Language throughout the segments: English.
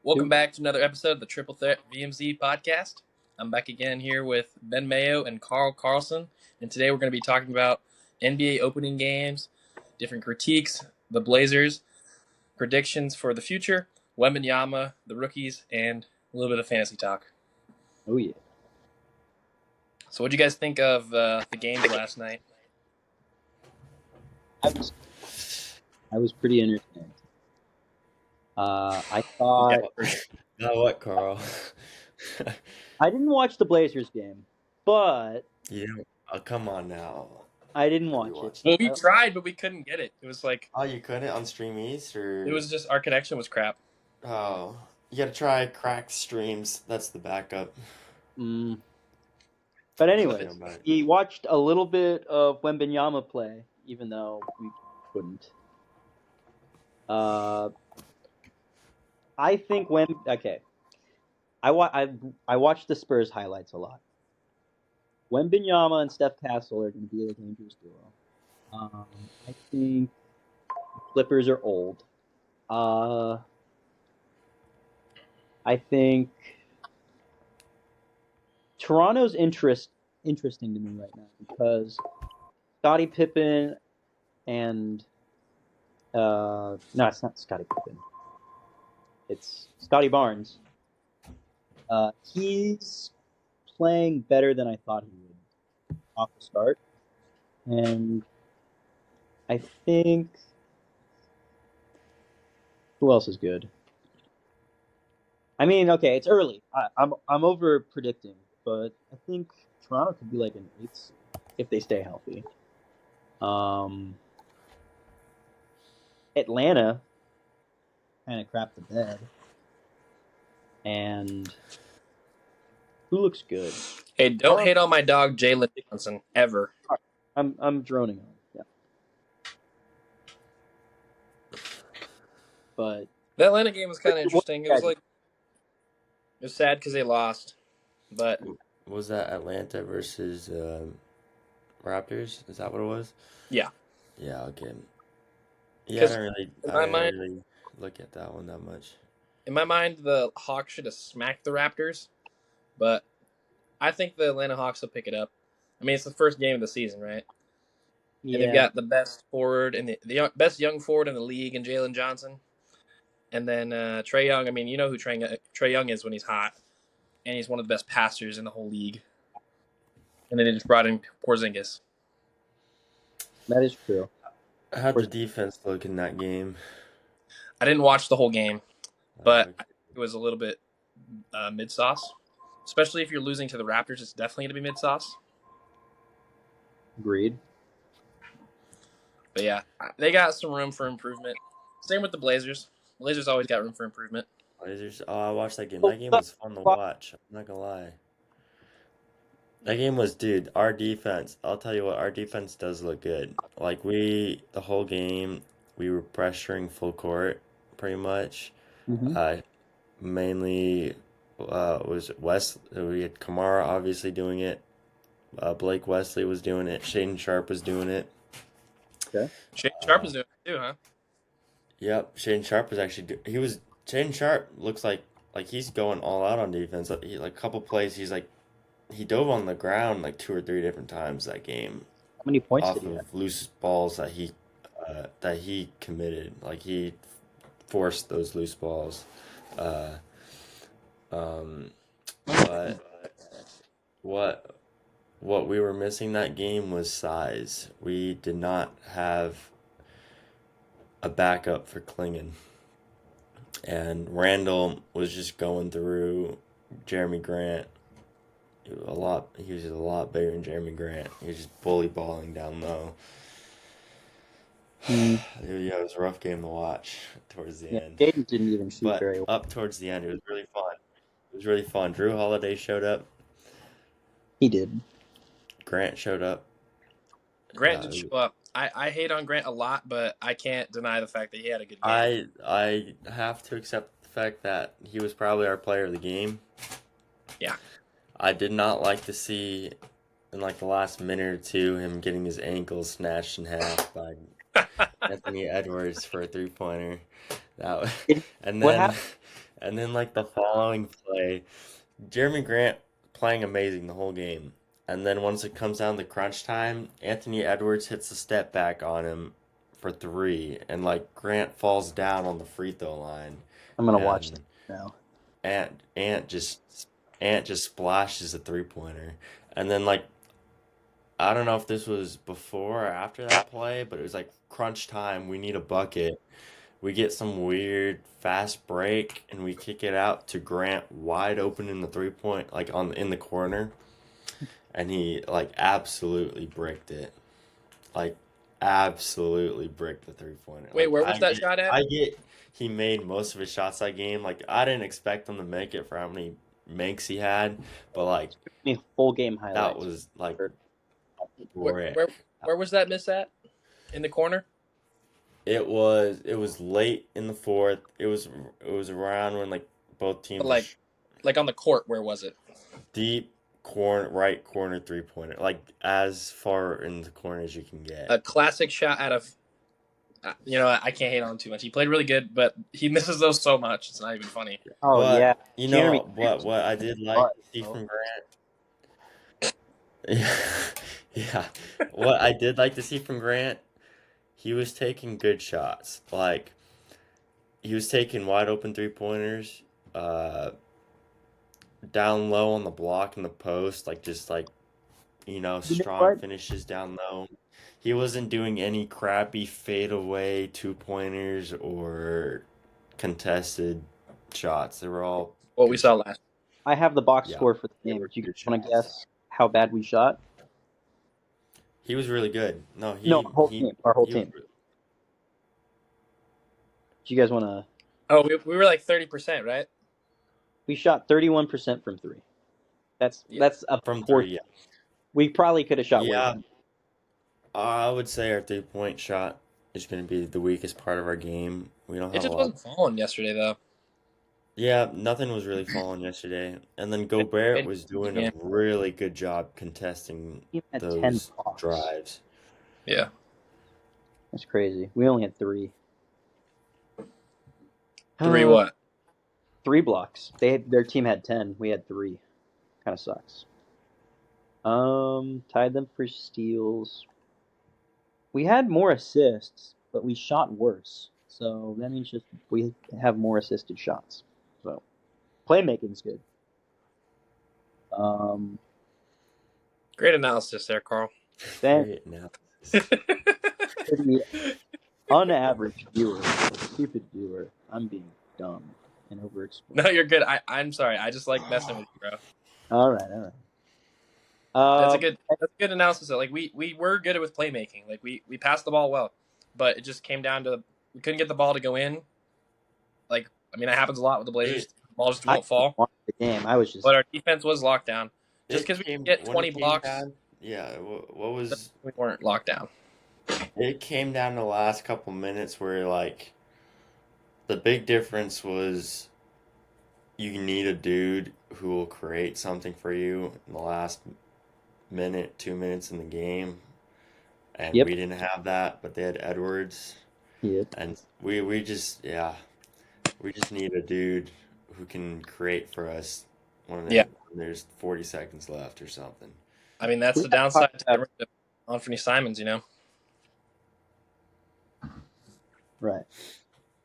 Welcome back to another episode of the TripleThreat VMZ podcast. I'm back again here with Ben Mayo and Carl Carlson, and today we're going to be talking about NBA opening games, different critiques, the Blazers, predictions for the future, Wembanyama, the rookies, and a little bit of fantasy talk. Oh, yeah. So what do you guys think of the games last night? I was pretty entertained. I thought Now what, Carl? I didn't watch the Blazers game, but Come on now. I didn't watch You it. watched Well, we tried, but we couldn't get it. It was like Oh, you couldn't on Stream East, or it was just our connection was crap. oh, you gotta try cracked streams. That's the backup. But anyway, we watched a little bit of Wembanyama play, even though we couldn't. I think I watched the Spurs highlights a lot. Wembanyama and Steph Castle are going to be a dangerous duo. I think the Clippers are old. I think Toronto's interesting to me right now because Scottie Pippen and no, it's not Scottie Pippen. It's Scotty Barnes. He's playing better than I thought he would off the start, and I think who else is good? I mean, okay, it's early. I'm over predicting, but I think Toronto could be like an 8th seed if they stay healthy. Atlanta kind of crapped the bed, and who looks good? Hey, don't hate on my dog Jalen Johnson ever. I'm droning on. Yeah. But the Atlanta game was kind of interesting. It was sad because they lost, but was that Atlanta versus Raptors? Is that what it was? Yeah. Yeah. Okay. Yeah, I didn't really look at that one that much. In my mind, the Hawks should have smacked the Raptors, but I think the Atlanta Hawks will pick it up. I mean, it's the first game of the season, right? Yeah. And they've got the best forward and the best young forward in the league in Jalen Johnson. And then Trae Young, I mean, you know who Trae Young is when he's hot. And he's one of the best passers in the whole league. And then they just brought in Porzingis. That is true. How'd the defense look in that game? I didn't watch the whole game, but it was a little bit mid-sauce. Especially if you're losing to the Raptors, it's definitely going to be mid-sauce. Agreed. But yeah, they got some room for improvement. Same with the Blazers. Blazers always got room for improvement. Blazers. Oh, I watched that game. That game was fun to watch. I'm not gonna lie. That game was, dude, our defense. I'll tell you what, our defense does look good. Like the whole game, we were pressuring full court, pretty much. Mm-hmm. Mainly, was West. We had Kamara obviously doing it. Blake Wesley was doing it. Shaden Sharp was doing it. Okay. Shaden Sharp was doing it too, huh? Yep, Shaden Sharp was actually. Shaden Sharp looks like he's going all out on defense. Like a couple plays, he dove on the ground like 2 or 3 different times that game. How many points off of loose balls that he committed? Like he forced those loose balls. But what we were missing that game was size. We did not have a backup for Klingon. And Randall was just going through Jeremy Grant he was a lot bigger than Jeremy Grant. He was just bully balling down low. Yeah, it was a rough game to watch towards the end. Jaden didn't even shoot very well. Up towards the end, it was really fun. It was really fun. Drew Holiday showed up. He did. Grant showed up. Grant did show up. I hate on Grant a lot, but I can't deny the fact that he had a good game. I have to accept the fact that he was probably our player of the game. Yeah. I did not like to see in like the last minute or two him getting his ankle snatched in half by Anthony Edwards for a 3-pointer. And And then like the following play, Jeremy Grant playing amazing the whole game. And then once it comes down to crunch time, Anthony Edwards hits a step back on him for three, and like Grant falls down on the free throw line, I'm gonna watch that and now. Ant Ant just Ant just splashes a 3-pointer, and then like I don't know if this was before or after that play, but it was like crunch time. We need a bucket. We get some weird fast break, and we kick it out to Grant wide open in the 3-point, like on in the corner, and he like absolutely bricked it. Like absolutely bricked the 3-pointer. Wait, Like where was that shot at? I get he made most of his shots that game. Like I didn't expect him to make it for how many makes he had, but like I mean, full game that highlights. was like Where, brick. where where was that miss at? In the corner? It was late in the fourth. It was around when like both But teams were like on the court, where was it? deep corner, right corner 3-pointer, like as far in the corner as you can A get. classic shot out of. I can't hate on him too much. He played really good, but he misses those so much. It's not even funny. Oh yeah, But you Jeremy. know what I did like to see from Grant. Yeah, what I did like to see from Grant, he was taking good shots. Like he was taking wide open 3-pointers, uh, down low on the block in the post, like just like You know strong what? finishes down low. He wasn't doing any crappy fadeaway 2-pointers or contested shots. They were all What we good saw shots. last. I have the box Yeah, score for the they game. were Do you good want to shots. guess how bad we shot? He was really good. No, No, our whole he was. team. Do you guys want to? Oh, we were like 30%, right? We shot 31% from three. That's Yeah. that's a From fourth. three. Yeah, We probably could have shot way yeah. better. I would say our 3-point shot is going to be the weakest part of our game. We don't It have a just lot. wasn't falling yesterday, though. Yeah, nothing was really falling yesterday. And then It, Gobert it, was the doing a game. really good job contesting Team had 10 those blocks. drives. Yeah. That's crazy. We only had three. Three what? 3 blocks. Their team had 10. We had 3. Kind of sucks. Tied them for steals. We had more assists, but we shot worse. So that means just we have more assisted shots. So playmaking's good. Great analysis there, Carl. Then Great now. pretty unaverage viewer, stupid viewer. I'm being dumb and overexplained. No, you're good. I'm sorry. I just like messing with you, bro. All right. That's a good analysis. Though. Like we were good with playmaking. Like we passed the ball well, but it just came down to we couldn't get the ball to go in. Like that happens a lot with the Blazers. The ball just I won't fall. watched the game. I was just. But our defense was locked down. Just It because we came get when 20 it came blocks, down. Yeah, what was we weren't locked down. it came down to the last couple minutes where like the big difference was you need a dude who will create something for you in the last minute, 2 minutes in the game, and Yep. we didn't have that, but they had Edwards, Yep. and we just we just need a dude who can create for us when Yeah. there's 40 seconds left or something. That's the downside to the Anthony Simons, Right.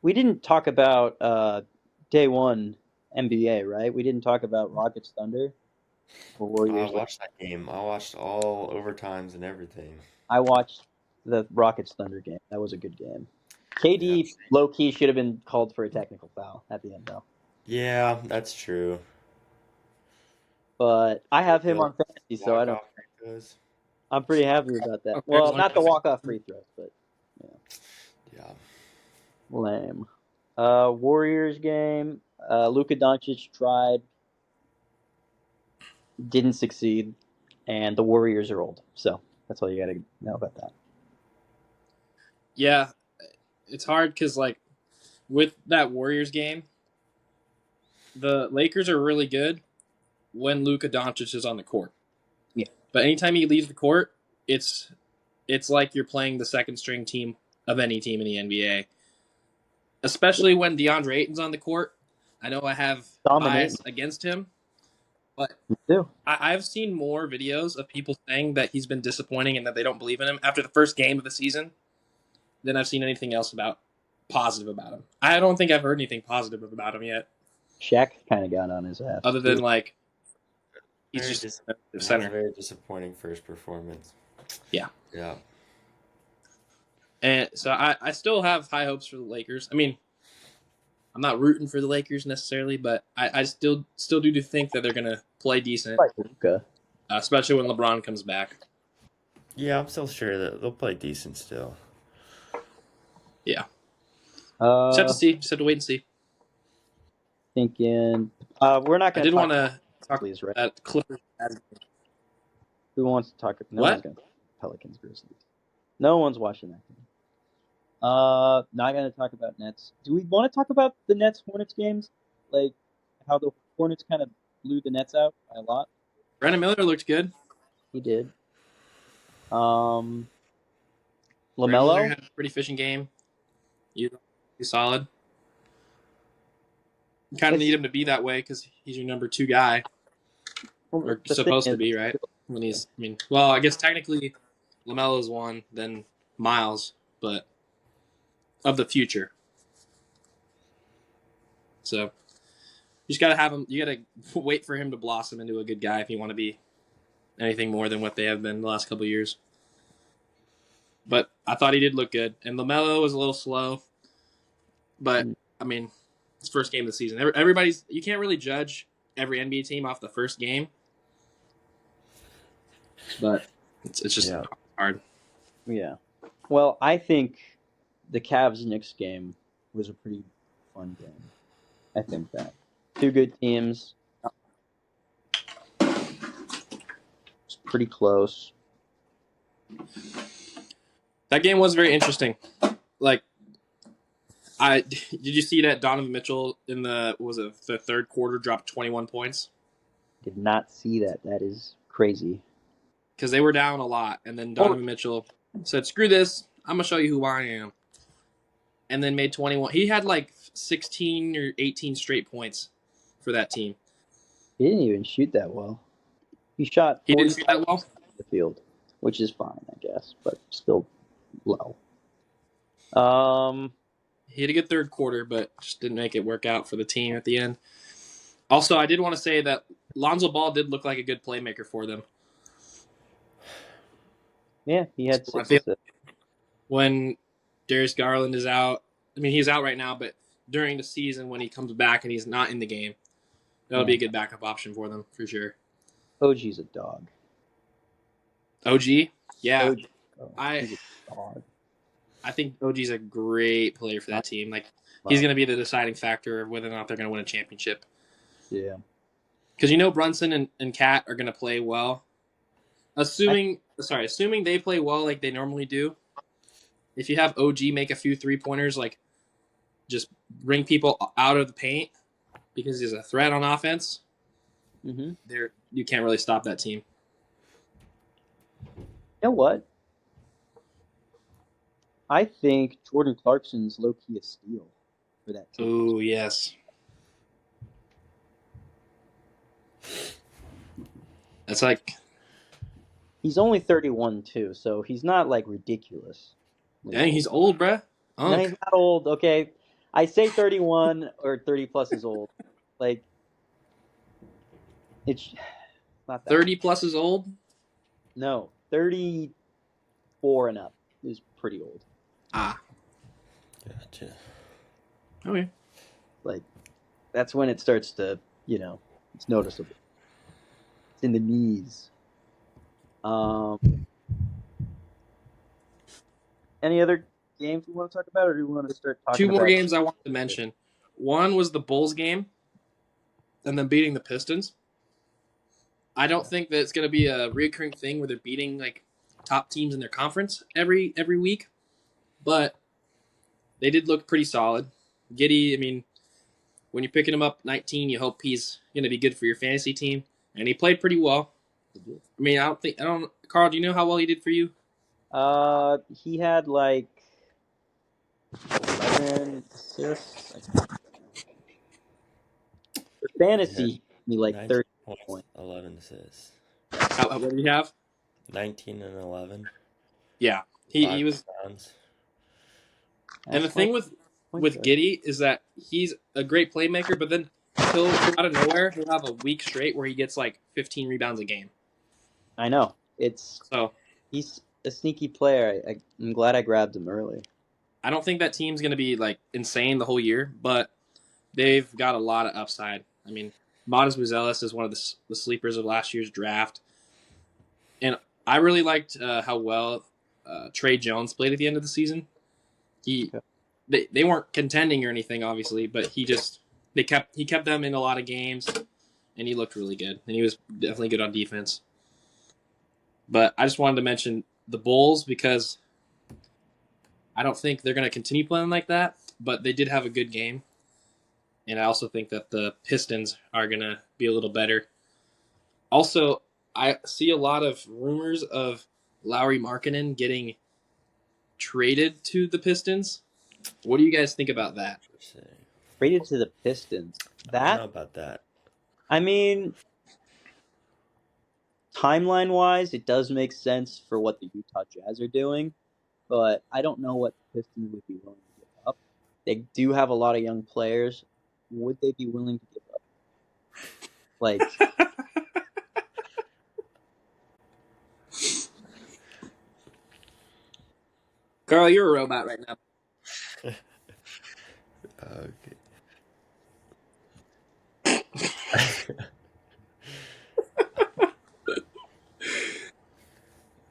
We didn't talk about day one NBA, right? We didn't talk about Rockets Thunder or I Warriors. watched that game. I watched all overtimes and everything. I watched the Rockets Thunder game. That was a good game. KD Yeah. low key should have been called for a technical foul at the end though. Yeah, that's true. But I have him on fantasy, so I don't. Walk-off free throws. I'm pretty happy about that. Okay, Well, so not the walk-off free throws, but Yeah. lame. Warriors game. Luka Doncic tried, didn't succeed, and the Warriors are old. So that's all you got to know about that. Yeah, it's hard because with that Warriors game, the Lakers are really good when Luka Doncic is on the court. Yeah. But anytime he leaves the court, it's like you're playing the second string team of any team in the NBA. Especially when DeAndre Ayton's on the court, I know I have Dominating. bias against him, but Me too. I've seen more videos of people saying that he's been disappointing and that they don't believe in him after the first game of the season than I've seen anything else about positive about him. I don't think I've heard anything positive about him yet, Shaq kind of got on his ass other too. than like he's Very just dis- a had a center. very disappointing first performance. Yeah. Yeah. And so I still have high hopes for the Lakers. I mean, I'm not rooting for the Lakers necessarily, but I still do think that they're gonna play decent, Like Luka. especially when LeBron comes back. Yeah, I'm still sure that they'll play decent still. Yeah, just have to see. Just have to wait and see. Thinking. We're not I going did to want talk to talk Grizzlies, right? about Clippers. Who wants to talk? No What? one's going to Pelicans Grizzlies. No one's watching that game. Not going to talk about Nets. Do we want to talk about the Nets Hornets games? Like how the Hornets kind of blew the Nets out by a lot. Brandon Miller looked good. He did. Brandon Miller LaMelo. had a pretty efficient game. He's solid. You kind of need him to be that way because he's your number 2 guy, or supposed to be, right? When he's, I mean, well, I guess technically LaMelo's 1, then Miles, but of the future. So you just got to have him. You got to wait for him to blossom into a good guy if you want to be anything more than what they have been the last couple of years. But I thought he did look good, and LaMelo was a little slow. But I mean, it's first game of the season. Everybody's, you can't really judge every NBA team off the first game. But it's just hard. Yeah. Well, I think the Cavs-Knicks game was a pretty fun game. I think that. 2 good teams. It's pretty close. That game was very interesting. Like, did you see that Donovan Mitchell in the third quarter dropped 21 points? Did not see that. That is crazy. Because they were down a lot, and then Donovan Mitchell said, "Screw this! I'm gonna show you who I am," and then made 21. He had like 16 or 18 straight points for that team. He didn't even shoot that well. He shot 40 He didn't shoot that well the field, which is fine, I guess, but still low. He had a good third quarter, but just didn't make it work out for the team at the end. Also, I did want to say that Lonzo Ball did look like a good playmaker for them. Yeah, he had 6 assists. When Darius Garland is out, I mean, he's out right now, but during the season when he comes back and he's not in the game, that'll be a good backup option for them, for sure. OG's a dog. OG? Yeah. He's a dog. I think OG's a great player for that team. Like, he's going to be the deciding factor of whether or not they're going to win a championship. Yeah. Because Brunson and Cat are going to play well. Assuming they play well like they normally do. If you have OG make a few 3-pointers, like just bring people out of the paint because he's a threat on offense, you can't really stop that team. You know what? I think Jordan Clarkson's low-key a steal for that team. Oh, yes. That's like... He's only 31, too, so he's not, like, ridiculous. Dang, he's old, bruh. No, he's not old, okay? I say 31 or 30-plus is old. Like, it's not that 30-plus is old? No, 34 and up is pretty old. Ah. Gotcha. Okay. Like, that's when it starts to, it's noticeable. It's in the knees. Any other games we want to talk about, or do we want to start talking about... 2 more games I want to mention. One was the Bulls game, and then beating the Pistons. I don't think that it's going to be a recurring thing where they're beating, like, top teams in their conference every week, but they did look pretty solid. Giddey, I mean, when you're picking him up 19, you hope he's going to be good for your fantasy team, and he played pretty well. I mean, Carl, do you know how well he did for you? He had like 11 assists. fantasy, me like 19 30 points, points. 11 assists. What do you have? 19 and 11. Yeah, he was. Pounds. And the That's thing my with Giddey is that he's a great playmaker, but then he'll out of nowhere he'll have a week straight where he gets like 15 rebounds a game. I know. So He's a sneaky player. I'm glad I grabbed him early. I don't think that team's going to be like insane the whole year, but they've got a lot of upside. I mean, Modest Buzelis is one of the sleepers of last year's draft, and I really liked how well Trey Jones played at the end of the season. They weren't contending or anything, obviously, but he kept them in a lot of games, and he looked really good, and he was definitely good on defense. But I just wanted to mention the Bulls because I don't think they're going to continue playing like that, but they did have a good game. And I also think that the Pistons are going to be a little better. Also, I see a lot of rumors of Lauri Markkanen getting traded to the Pistons. What do you guys think about that? Traded to the Pistons. I don't know about that. I mean, timeline-wise, it does make sense for what the Utah Jazz are doing, but I don't know what the Pistons would be willing to give up. They do have a lot of young players. Would they be willing to give up? Like, Carl, you're a robot right now. Okay.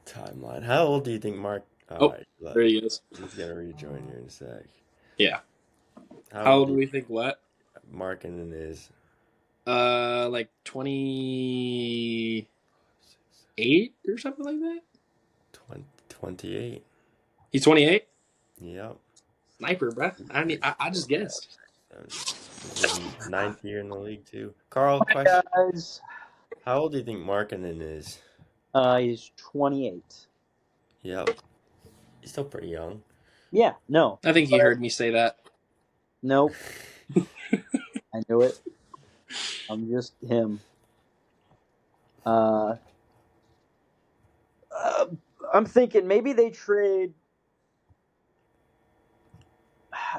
Timeline. How old do you think Mark? There he is. He's gonna rejoin here in a sec. Yeah. How old do we think what? Markkanen is? Like 28 or something like that. 28. He's 28. Yep. Sniper, bruh. I just guessed. Ninth year in the league too. Carl, question. guys, How old do you think Markkanen is? he's 28. Yep. He's still pretty young. Yeah, no. I think he heard me say that. Nope. I knew it. I'm just him. I'm thinking maybe they trade.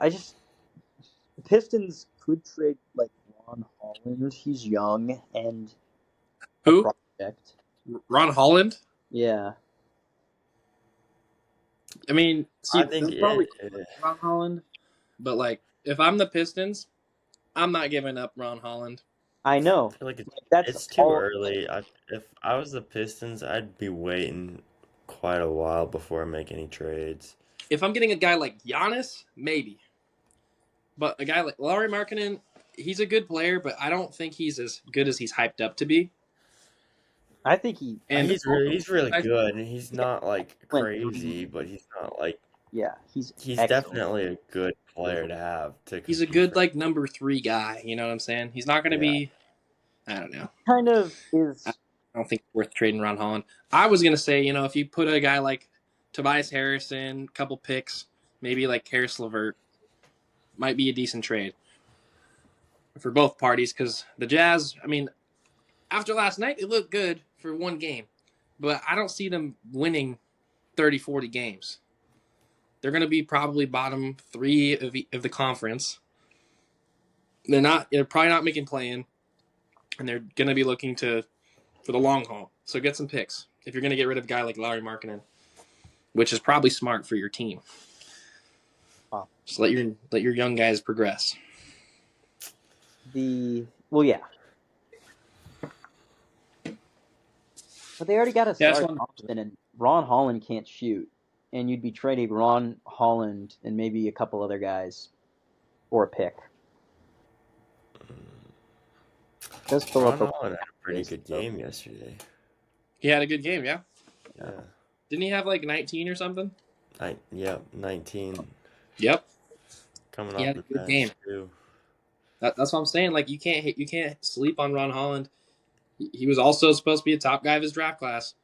The Pistons could trade like Ron Holland. He's young and Who? a project. Ron Holland? Yeah. I mean, see, I think they'll probably Ron Holland, but like, if I'm the Pistons, I'm not giving up Ron Holland. I know. I feel like That's it's too early. If I was the Pistons, I'd be waiting quite a while before I make any trades. If I'm getting a guy like Giannis, maybe. But a guy like Lauri Markkanen, he's a good player, but I don't think he's as good as he's hyped up to be. I think he's really good, and he's not like crazy, but he's not like he's excellent. Definitely a good player to have. He's a good like number 3 guy. You know what I'm saying? He's not going to be. I don't know. Kind of is. I don't think it's worth trading Ron Holland. I was going to say, if you put a guy like Tobias Harrison, couple picks, maybe like Karis LeVert, might be a decent trade for both parties because the Jazz, I mean, after last night, it looked good for one game, but I don't see them winning 30, 40 games. They're going to be probably bottom 3 of the conference. They're probably not making play-in, and they're going to be looking for the long haul. So get some picks if you're going to get rid of a guy like Lauri Markkanen, which is probably smart for your team. Just let your young guys progress. Yeah. But they already got a star Thompson, and Ron Holland can't shoot. And you'd be trading Ron Holland and maybe a couple other guys for a pick. Ron Holland had a pretty good game yesterday. He had a good game, yeah? Yeah. Didn't he have like 19 or something? 19. Yep. Coming off the bench game. Too. That's what I'm saying. Like you can't sleep on Ron Holland. He was also supposed to be a top guy of his draft class.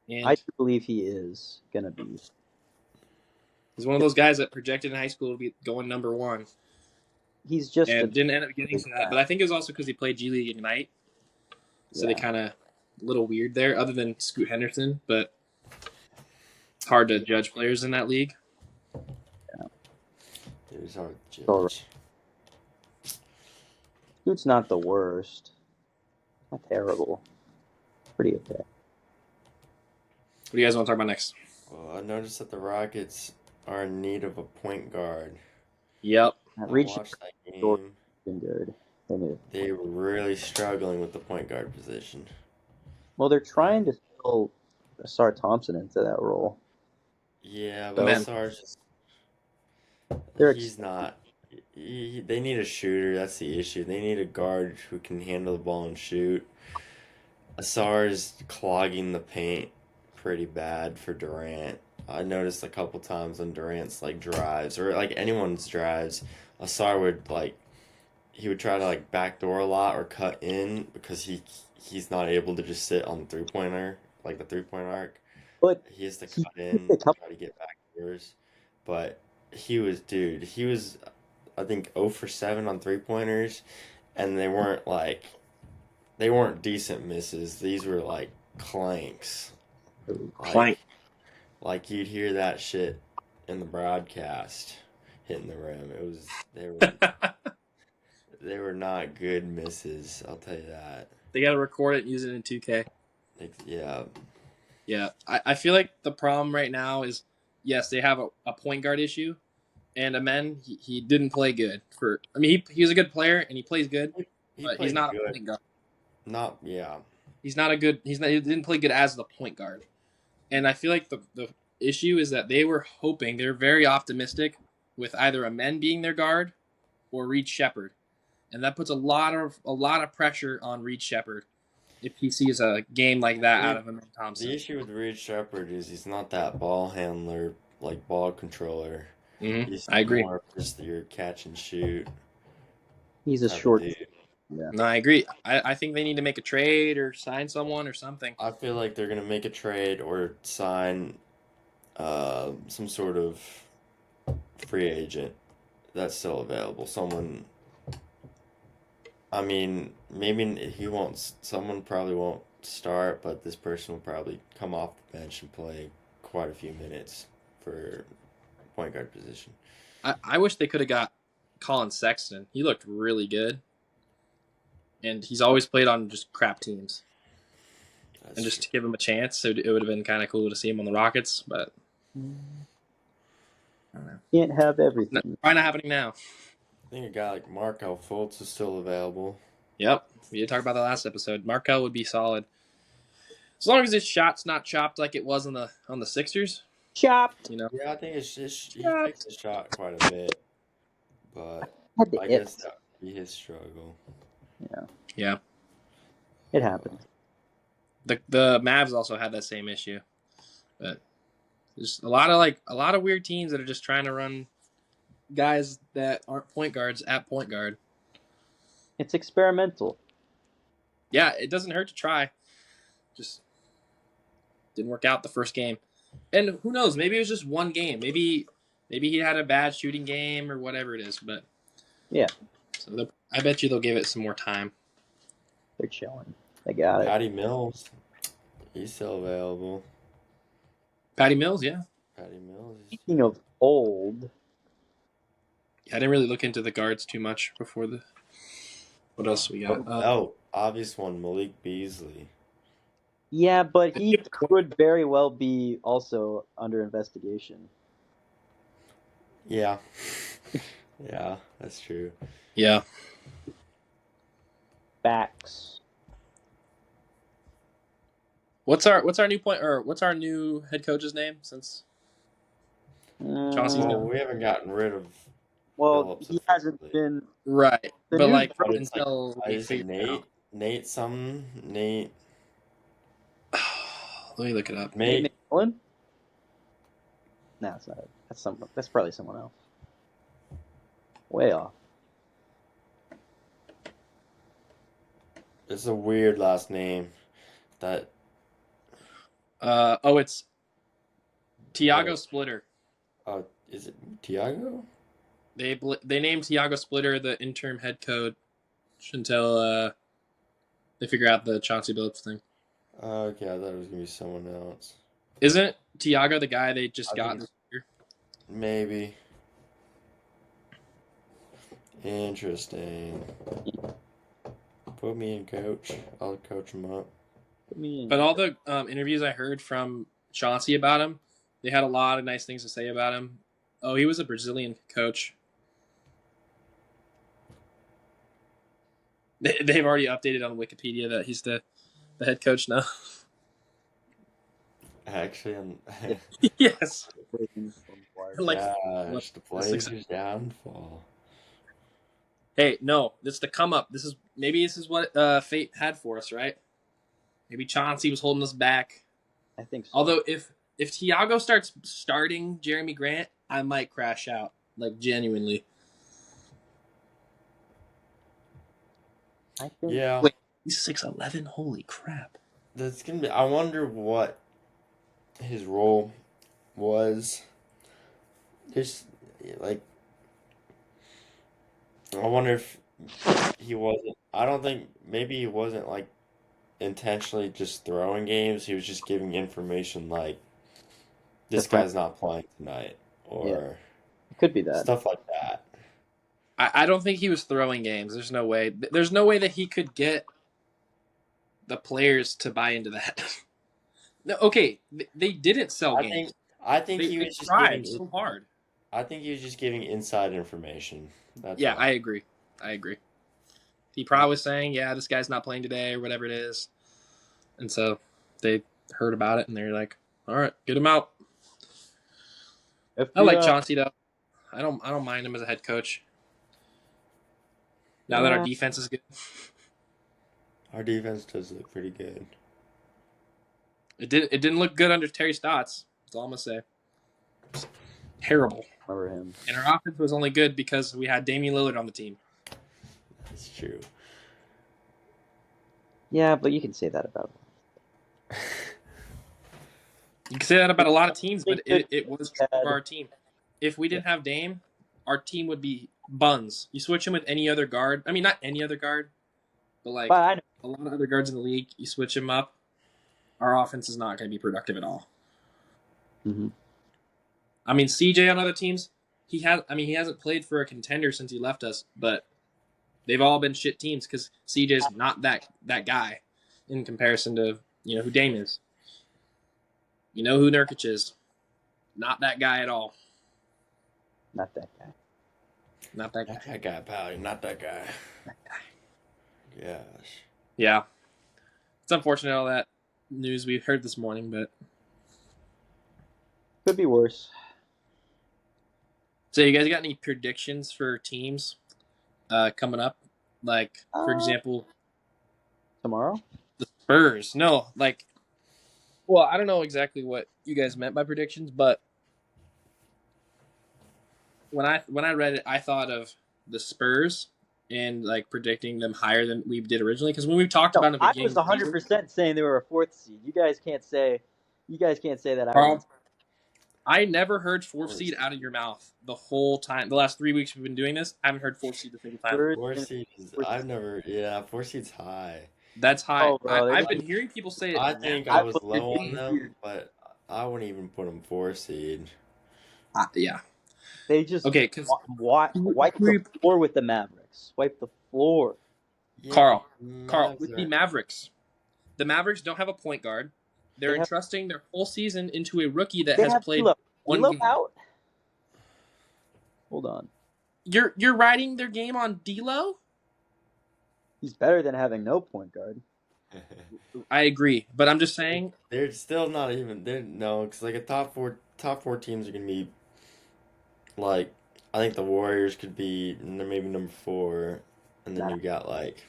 And I do believe he is going to be. He's one of those guys that projected in high school to be going number 1. he's just and didn't end up getting to that. guy. But I think it was also because he played G League Ignite, so they kind of a little weird there. Other than Scoot Henderson, but it's hard to judge players in that league. It was hard to All judge. Scoot's not the worst. Not terrible. Pretty okay. What do you guys want to talk about next? Well, I noticed that the Rockets are in need of a point guard. Yep. I watched that game. Been good. They were really struggling with the point guard position. Well, they're trying to fill Asar Thompson into that role. Yeah, but Asar's just... He's not... they need a shooter. That's the issue. They need a guard who can handle the ball and shoot. Asar's clogging the paint pretty bad for Durant. I noticed a couple times when Durant's like drives or like anyone's drives, Asar would like he would try to like backdoor a lot or cut in because he's not able to just sit on the 3-pointer like the 3-point arc. But he has to cut in, try to get backdoors. But he was I think 0 for 7 on 3-pointers, and they weren't decent misses. These were like clanks. Like you'd hear that shit in the broadcast hitting the rim. They were not good misses, I'll tell you that. They gotta record it and use it in 2K. Yeah. Yeah. I feel like the problem right now is, yes, they have a point guard issue, and Amen, he didn't play good he's a good player and he plays good, but he's not a point guard. He didn't play good as the point guard. And I feel like the issue is that they're very optimistic with either Amen being their guard or Reed Shepherd. And that puts a lot of pressure on Reed Shepherd if he sees a game like that out of Amen Thompson. The issue with Reed Shepherd is he's not that ball handler, like ball controller. Mm-hmm. I agree. More just your catch and shoot. He's a short dude. Yeah. No, I agree. I think they need to make a trade or sign someone or something. I feel like they're going to make a trade or sign some sort of free agent that's still available. Someone, I mean, maybe someone probably won't start, but this person will probably come off the bench and play quite a few minutes for point guard position. I wish they could have got Colin Sexton. He looked really good. And he's always played on just crap teams. And just to give him a chance, so it would have been kind of cool to see him on the Rockets, but I don't know. Can't have everything. Probably not happening now. I think a guy like Markel Fultz is still available. Yep. We did talk about that last episode. Markel would be solid. As long as his shot's not chopped like it was on the Sixers. Chopped. Yeah, I think he fixed the shot quite a bit. But I guess that would be his struggle. Yeah. It happens. The Mavs also had that same issue. But there's a lot of weird teams that are just trying to run guys that aren't point guards at point guard. It's experimental. Yeah, it doesn't hurt to try. Just didn't work out the first game. And who knows, maybe it was just one game. Maybe he had a bad shooting game or whatever it is, but yeah. So I bet you they'll give it some more time. They're chilling. They got it. Patty Mills, he's still available. Patty Mills, yeah. Patty Mills. Speaking of old, I didn't really look into the guards too much before the. What else we got? Obvious one, Malik Beasley. Yeah, but he could very well be also under investigation. Yeah. Yeah, that's true. Yeah. Facts. What's our new head coach's name since Chauncey's gone? We haven't gotten rid of. Well, he hasn't been right, but like until Nate something. Let me look it up. Nate Allen? No, it's not. That's probably someone else. Way off. It's a weird last name. That. It's Tiago Splitter. Is it Tiago? They named Thiago Splitter the interim head coach until they figure out the Chauncey Billups thing. Okay, I thought it was gonna be someone else. Isn't Thiago the guy they just I got think this year? maybe. Interesting. Put me in, coach. I'll coach him up. Put me in. But all the interviews I heard from Chauncey about him, they had a lot of nice things to say about him. Oh, he was a Brazilian coach. They've already updated on Wikipedia that he's the head coach now. Actually, Yes. Like, gosh, the Blazers downfall. Hey, no, this is the come up. This is what fate had for us, right? Maybe Chauncey was holding us back. I think so. Although if Thiago starts starting Jeremy Grant, I might crash out, like genuinely. I think. Yeah. Wait, he's 6'11". Holy crap! That's gonna be. I wonder what his role was. Just like, I wonder if he wasn't. I don't think maybe he wasn't like intentionally just throwing games. He was just giving information like this guy's not playing tonight, or It could be that. stuff like that. I don't think he was throwing games. There's no way. There's no way that he could get the players to buy into that. No, okay, they didn't sell games. I think he They was just tried giving. so hard. I think he was just giving inside information. That's Yeah, all. I agree. He probably was saying, "Yeah, this guy's not playing today," or whatever it is, and so they heard about it and they're like, "All right, get him out." I like Chauncey though. I don't mind him as a head coach. Now that our defense is good, Our defense does look pretty good. it didn't look good under Terry Stotts. That's all I'm gonna say. Terrible. Remember him. And our offense was only good because we had Damian Lillard on the team. That's true. Yeah, but you can say that about him. You can say that about a lot of teams, but it was true for our team. If we didn't have Dame, our team would be buns. You switch him with any other guard. I mean, not any other guard, but like a lot of other guards in the league. You switch him up, our offense is not going to be productive at all. Mm-hmm. I mean, CJ on other teams, he hasn't played for a contender since he left us, but they've all been shit teams because CJ's not that guy in comparison to who Dame is. You know who Nurkic is. Not that guy at all. Not that guy. Not that guy, pal. Not that guy. Gosh. Yeah. It's unfortunate all that news we heard this morning, but could be worse. So you guys got any predictions for teams coming up? Like, for example, tomorrow? The Spurs. No, like, well, I don't know exactly what you guys meant by predictions, but when I read it, I thought of the Spurs and like predicting them higher than we did originally. Because when we talked about them, I was 100% saying they were a 4th seed. You guys can't say that. Carl, I never heard 4th seed out of your mouth the whole time. The last 3 weeks we've been doing this, I haven't heard 4th seed a single time. 4th seed is, I've never, 4th seed's high. That's high. Oh, bro, I've been hearing people say it. I think I was low on them, but I wouldn't even put them 4th seed. Yeah. They just because wipe the floor with the Mavericks. Wipe the floor. Yeah, Carl, with the Mavericks don't have a point guard. They're entrusting their whole season into a rookie that has played one game. Out. Hold on. You're riding their game on D'Lo? He's better than having no point guard. I agree, but I'm just saying they're still not even. Because like a top four teams are gonna be like, I think the Warriors could be maybe number 4, and then you got like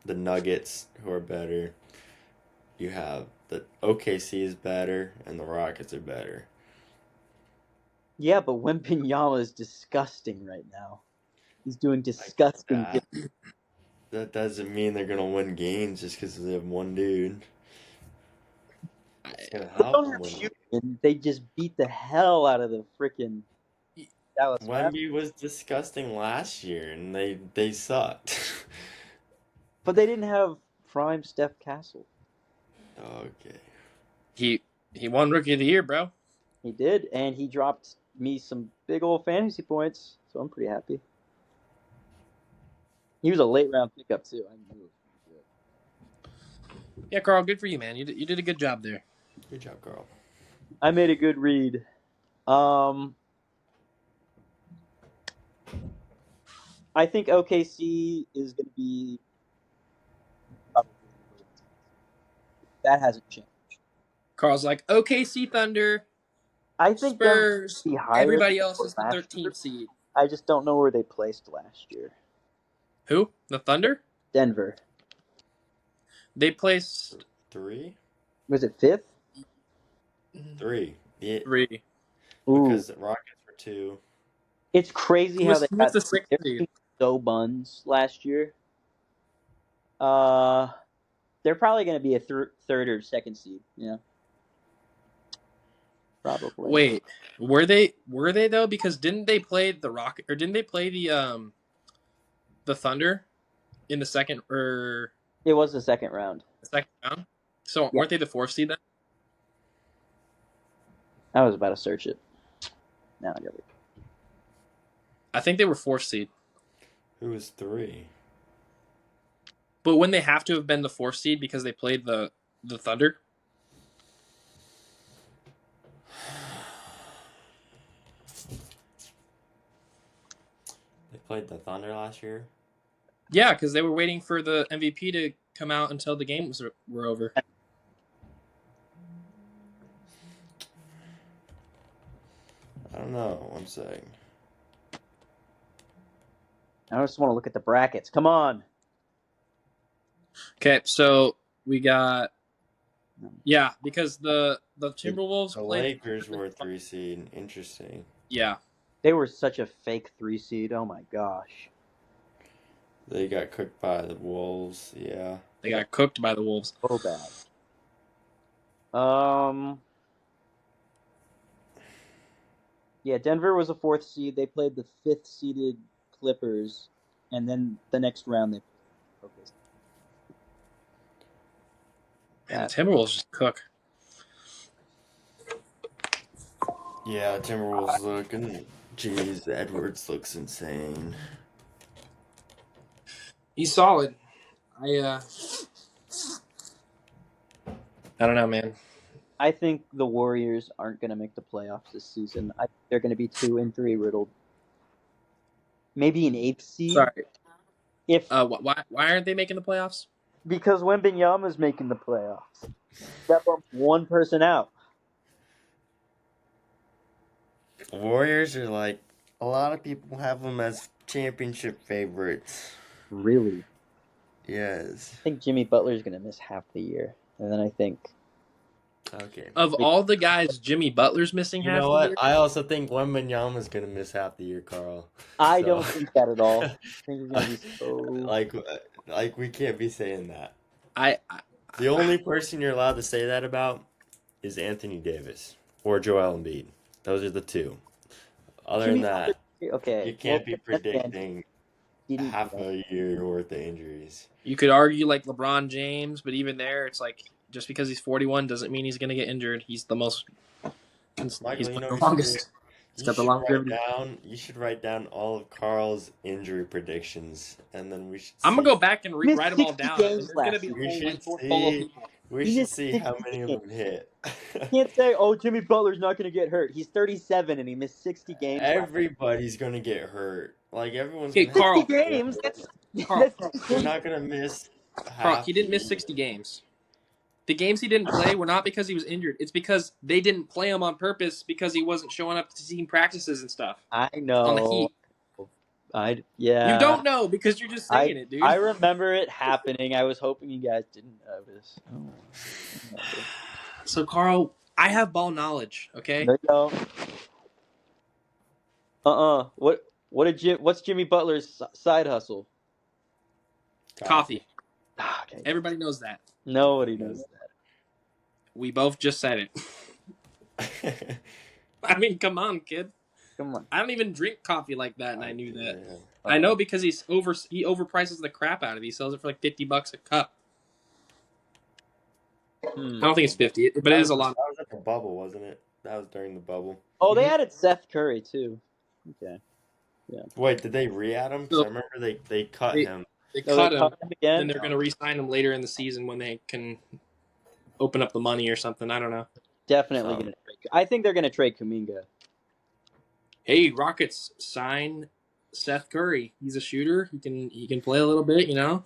the Nuggets who are better. You have the OKC is better, and the Rockets are better. Yeah, but Wembanyama is disgusting right now. He's doing disgusting things. That doesn't mean they're gonna win games just because they have one dude. They just beat the hell out of the freaking Dallas Mavericks. Wemby was disgusting last year, and they sucked. But they didn't have prime Steph Castle. Okay. He won Rookie of the Year, bro. He did, and he dropped me some big old fantasy points, so I'm pretty happy. He was a late round pickup too. I knew it. Yeah, Carl, good for you, man. You did a good job there. Good job, Carl. I made a good read. I think OKC is going to be probably that hasn't changed. Carl's like, OKC Thunder, I think Spurs, be higher everybody than else is the last year. 13th seed. I just don't know where they placed last year. Who? The Thunder? Denver. They placed 3? Was it 5th? 3. Yeah. 3. Because the Rockets were 2. It's crazy how they Who's had the 6th seed? so buns last year. They're probably going to be a third or second seed. Yeah, probably. Wait, were they though? Because didn't they play the Rocket or didn't they play the Thunder in the second or It was the second round. the second round? So weren't they the 4th seed then? I was about to search it. Now I got it. I think they were 4th seed. Who was 3? But wouldn't they have to have been the 4th seed because they played the Thunder? They played the Thunder last year? Yeah, because they were waiting for the MVP to come out until the games were over. I don't know. One sec. I just want to look at the brackets. Come on. Okay, so we got because the Timberwolves The played Lakers were a 3 seed. Interesting. Yeah. They were such a fake 3 seed. Oh my gosh. They got cooked by the Wolves. Yeah. They got cooked by the Wolves. So bad. Yeah, Denver was a 4th seed. They played the 5th seeded Clippers, and then the next round they played. Man, the Timberwolves just cook. Yeah, Timberwolves look, and jeez, Edwards looks insane. He's solid. I don't know, man. I think the Warriors aren't going to make the playoffs this season. I think they're going to be 2-3 riddled. Maybe an 8th seed. Sorry. If why aren't they making the playoffs? Because Wembanyama is making the playoffs. That bumps one person out. Warriors are like, a lot of people have them as championship favorites. Really? Yes. I think Jimmy Butler's going to miss half the year. And then I think... Okay. Of all the guys, Jimmy Butler's missing half the year? You know what? I also think Wembanyama's going to miss half the year, Carl. I don't think that at all. I think he's going to be so... Like, we can't be saying that. The only person you're allowed to say that about is Anthony Davis or Joel Embiid. Those are the two. Other than that, you can't be predicting half a year worth of injuries. You could argue like LeBron James, but even there, it's like just because he's 41 doesn't mean he's going to get injured. He's the most. Michael, he's the longest. He's got the longevity. You should write down all of Carl's injury predictions, and then we should. I'm gonna go back and write them all down. There's gonna be we should see how many of them hit. You can't say, "Oh, Jimmy Butler's not going to get hurt. He's 37 and he missed 60 games." Everybody's going to get hurt. Like everyone's. Okay, Carl. 60 games. Carl, you're not going to miss. Carl, he didn't miss 60 games. The games he didn't play were not because he was injured. It's because they didn't play him on purpose because he wasn't showing up to team practices and stuff. I know. On the Heat. Yeah. You don't know because you're just saying it, dude. I remember it happening. I was hoping you guys didn't notice. So, Carl, I have ball knowledge, okay? No, you don't. What's Jimmy Butler's side hustle? Coffee. Okay. Everybody knows that. Nobody knows that. We both just said it. I mean, come on, kid. Come on. I don't even drink coffee like that, and I knew that. Yeah. I know because he overprices the crap out of it. He sells it for like $50 a cup. I don't think it's 50, but it is a lot. That was at the bubble, wasn't it? That was during the bubble. Oh, they added Seth Curry too. Okay. Yeah. Wait, did they re-add him? Because So I remember they cut they, him. they So they cut him, cut him again. then they're going to re-sign him later in the season when they can open up the money or something. I don't know. Definitely going to trade. I think they're going to trade Kuminga. Hey, Rockets sign Seth Curry. He's a shooter. He can play a little bit. You know.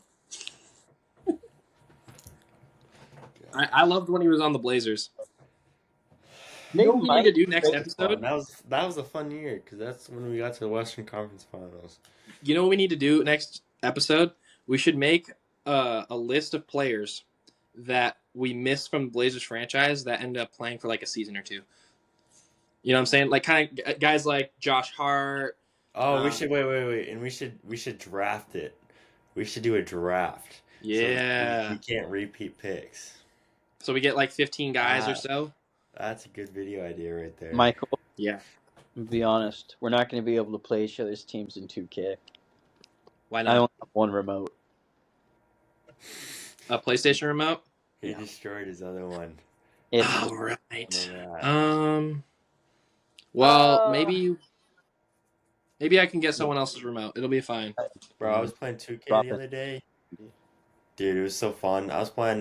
I loved when he was on the Blazers. You know what we need to do next episode? That was a fun year because that's when we got to the Western Conference Finals. You know what we need to do next episode? We should make a list of players that we missed from the Blazers franchise that ended up playing for like a season or two. You know what I'm saying? Like kind of guys like Josh Hart. Oh, we should wait, and we should draft it. We should do a draft. Yeah. So we can't repeat picks. So we get like 15 guys or so. That's a good video idea right there. Michael. Yeah. To be honest, we're not going to be able to play each other's teams in 2K. Why not? I only have one remote. A PlayStation remote? He destroyed his other one. All right. Well, maybe I can get someone else's remote. It'll be fine. Bro, I was playing 2K the other day. Dude, it was so fun. I was playing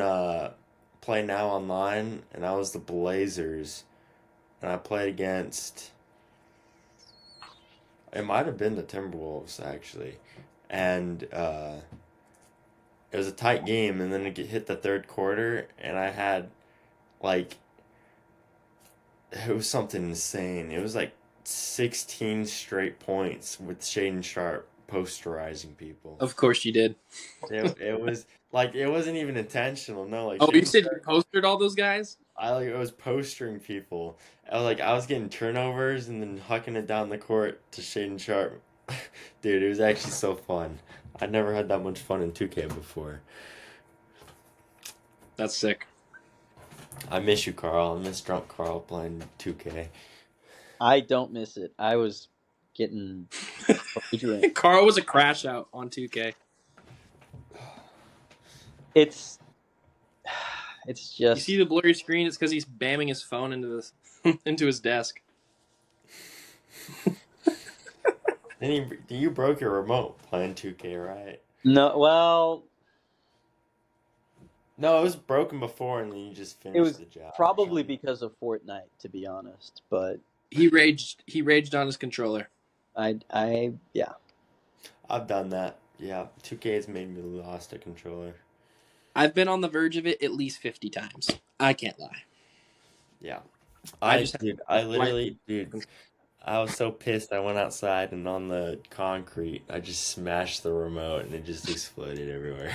Play Now Online, and I was the Blazers. And I played against... It might have been the Timberwolves, actually. And it was a tight game, and then it hit the third quarter, and I had, like... It was something insane. It was like 16 straight points with Shaden Sharp posterizing people. Of course you did. It was like it wasn't even intentional. No, like you said you postered all those guys? I was postering people. I was getting turnovers and then hucking it down the court to Shaden Sharp. Dude, it was actually so fun. I'd never had that much fun in 2K before. That's sick. I miss you, Carl. I miss drunk Carl playing 2K. I don't miss it. I was getting Carl was a crash out on 2K. It's just... You see the blurry screen? It's because he's bamming his phone into his desk. Then you broke your remote playing 2K, right? No, well... No, it was broken before, and then you just finished the job. Probably because of Fortnite, to be honest. But he raged on his controller. Yeah. I've done that. Yeah, 2K has made me lost a controller. I've been on the verge of it at least 50 times. I can't lie. Yeah, I was so pissed. I went outside and on the concrete, I just smashed the remote, and it just exploded everywhere.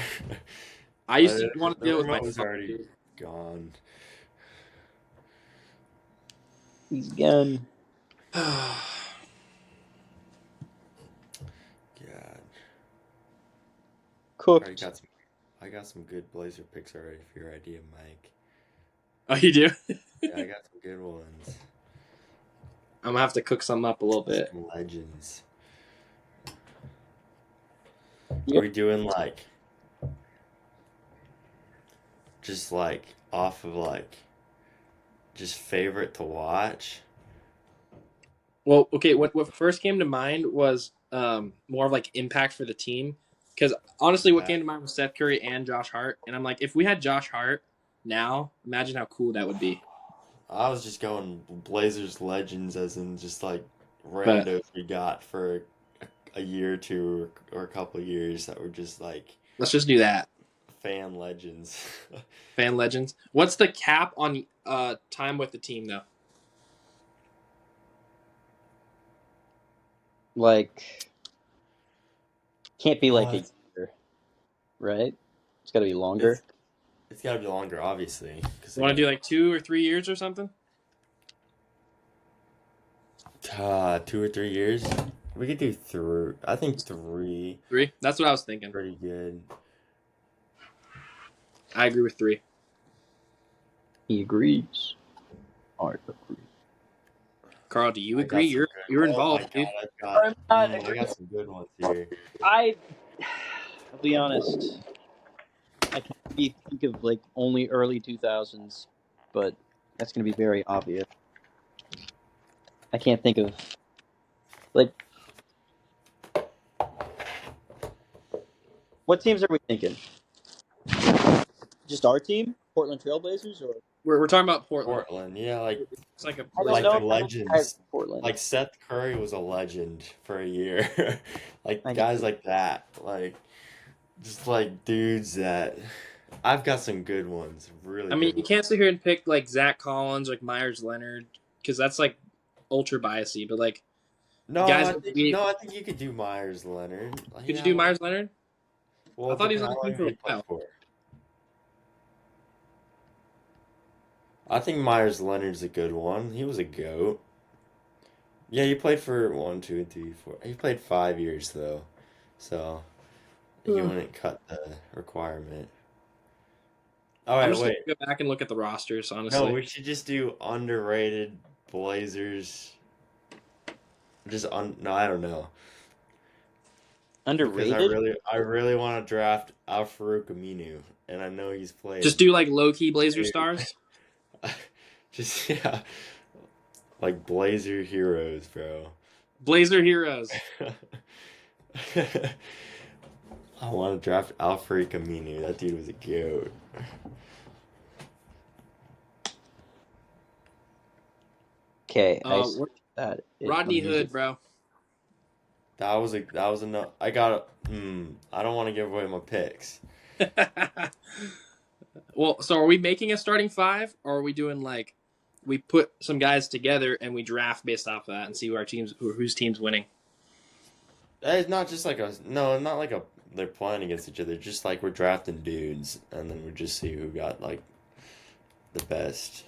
I used to want to deal with my remote was already gone. He's gone. God. Cooked. I got some good Blazer picks already for your idea, Mike. Oh, you do? Yeah, I got some good ones. I'm gonna have to cook some up a little bit. Some legends. Yep. Are we doing like just like off of like just favorite to watch? Well, okay, what first came to mind was more of like impact for the team. Because honestly, what came to mind was Seth Curry and Josh Hart. And I'm like, if we had Josh Hart now, imagine how cool that would be. I was just going Blazers legends as in just like randos we got for a year or two or a couple of years that were just like... Let's just do that. Fan legends. Fan legends. What's the cap on time with the team, though? Like, can't be like a year, right? It's got to be longer. It's got to be longer, obviously. You want to do like 2 or 3 years or something? 2 or 3 years? We could do 3. I think 3. 3? That's what I was thinking. Pretty good. I agree with 3. He agrees. I agree. Carl, do you I got agree? some You're good. Oh my involved, dude. god, I'm not I got some good ones here. I'll be honest. I can't think of like only early 2000s, but that's going to be very obvious. I can't think of like what teams are we thinking? Just our team, Portland Trailblazers, or We're talking about Portland. Portland, yeah, like It's like a I don't Blazer know like if fan. I have guys legends. from Portland. Like Seth Curry was a legend for a year. Like I guys like that. Like just like dudes that I've got some good ones. Really I mean, good you ones. can't sit here and pick like Zach Collins, like Myers Leonard, because that's like ultra biasy. But like guys, I think you could do Myers Leonard. Like, could you how do long? Myers Leonard? Well, I it thought he was depends on how the team long for did a he play while. for. I think Myers Leonard's a good one. He was a goat. Yeah, he played for 1, 2, 3, 4. He played 5 years though, so he wouldn't cut the requirement. All I'm right, just gonna wait. go back and look at the rosters, No, honestly. we should just do underrated Blazers. No, I don't know. Because underrated. I really want to draft Al Farouk Aminu, and I know he's played. Just do like low key Blazer Dude. stars. Just yeah, like Blazer heroes, bro. Blazer heroes. I want to draft Al Farouk Aminu. That dude was a goat. Okay, What- that. Rodney Hood, bro. That was enough. I got. I don't want to give away my picks. Well, so are we making a starting five, or are we doing like we put some guys together and we draft based off of that and see whose team's winning? It's not just like not like they're playing against each other. Just like we're drafting dudes, and then we just see who got like the best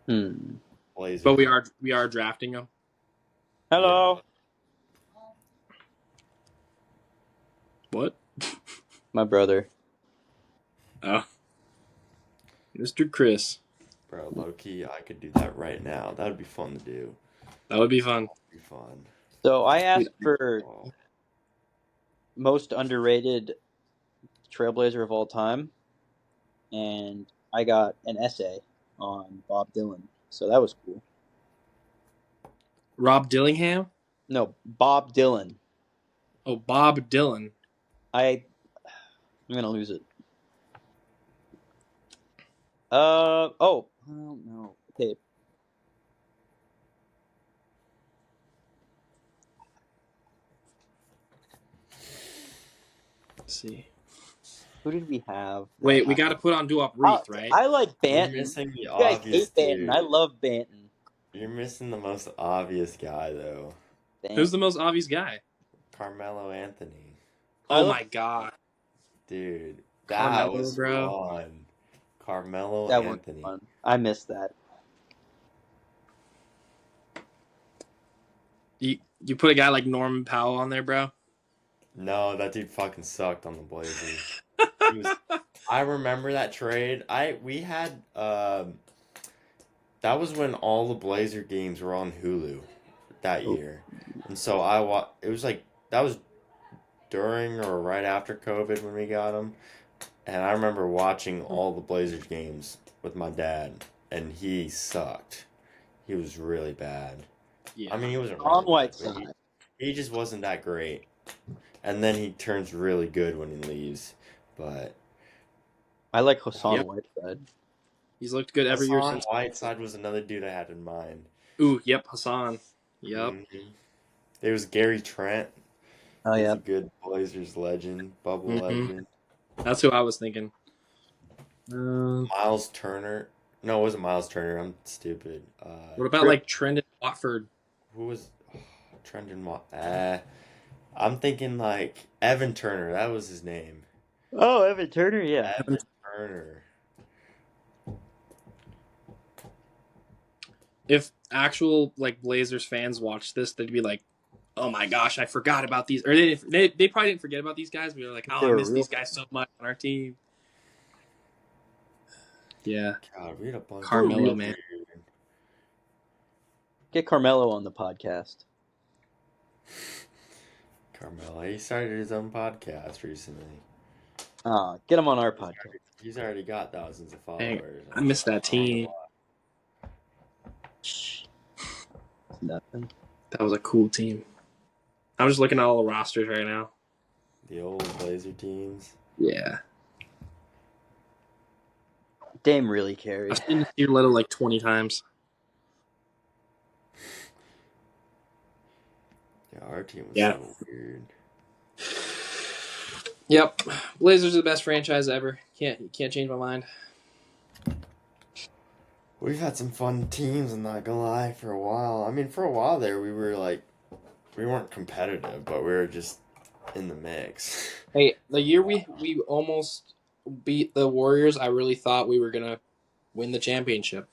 Blazers. But we are drafting them. Hello. What? My brother. Oh, Mr. Chris. Bro, low key, I could do that right now. That would be fun to do. That would be fun. Be fun. So I asked for most underrated Trailblazer of all time, and I got an essay on Bob Dylan. So that was cool. Rob Dillingham? No, Bob Dylan. Oh, Bob Dylan. I'm gonna lose it. Oh no. Okay. Let's see. Who did we have? Wait, we got to put on Duop Reith, right? I like You're Banton. missing the You guys obvious hate Banton. dude. I love Banton. You're missing the most obvious guy though. Who's the most obvious guy? Carmelo Anthony. Oh my god. Dude, that Carmelo, was bro. fun. Carmelo That Anthony. was fun. I missed that. You put a guy like Norman Powell on there, bro? No, that dude fucking sucked on the Blazers. I remember that trade. We had that was when all the Blazer games were on Hulu that year. And so it was like that was during or right after COVID when we got him. And I remember watching all the Blazers games with my dad, and he sucked. He was really bad. Yeah. I mean, he wasn't On really bad, Whiteside. he just wasn't that great. And then he turns really good when he leaves. But I like Hassan Yep. Whiteside. He's looked good every year Hassan since. Whiteside was another dude I had in mind. Ooh, yep, Hassan. Yep. Mm-hmm. There was Gary Trent. Oh He's yeah. a good Blazers legend, bubble legend. That's who I was thinking. Miles Turner. No, it wasn't Miles Turner. I'm stupid. What about like Trendon Watford? Who was Trendon? I'm thinking like Evan Turner. That was his name. Oh, Evan Turner, yeah. Evan Turner. If actual like Blazers fans watched this, they'd be like, "Oh my gosh, I forgot about these." Or they probably didn't forget about these guys, but they're like, "Oh, I miss these guys so much on our team." Yeah. God, we had a bunch Carmelo, of man. Get Carmelo on the podcast. Carmelo, he started his own podcast recently. Get him on our podcast. He's already got thousands of Dang, followers. I missed that team. Nothing. That was a cool team. I'm just looking at all the rosters right now. The old Blazer teams. Yeah. Dame really carried. I've seen Steve Little like 20 times. Yeah, our team was so weird. Yep. Blazers are the best franchise ever. You can't change my mind. We've had some fun teams, I'm not gonna lie, for a while. I mean, for a while there, we weren't competitive, but we were just in the mix. Hey, the year we almost beat the Warriors, I really thought we were gonna win the championship.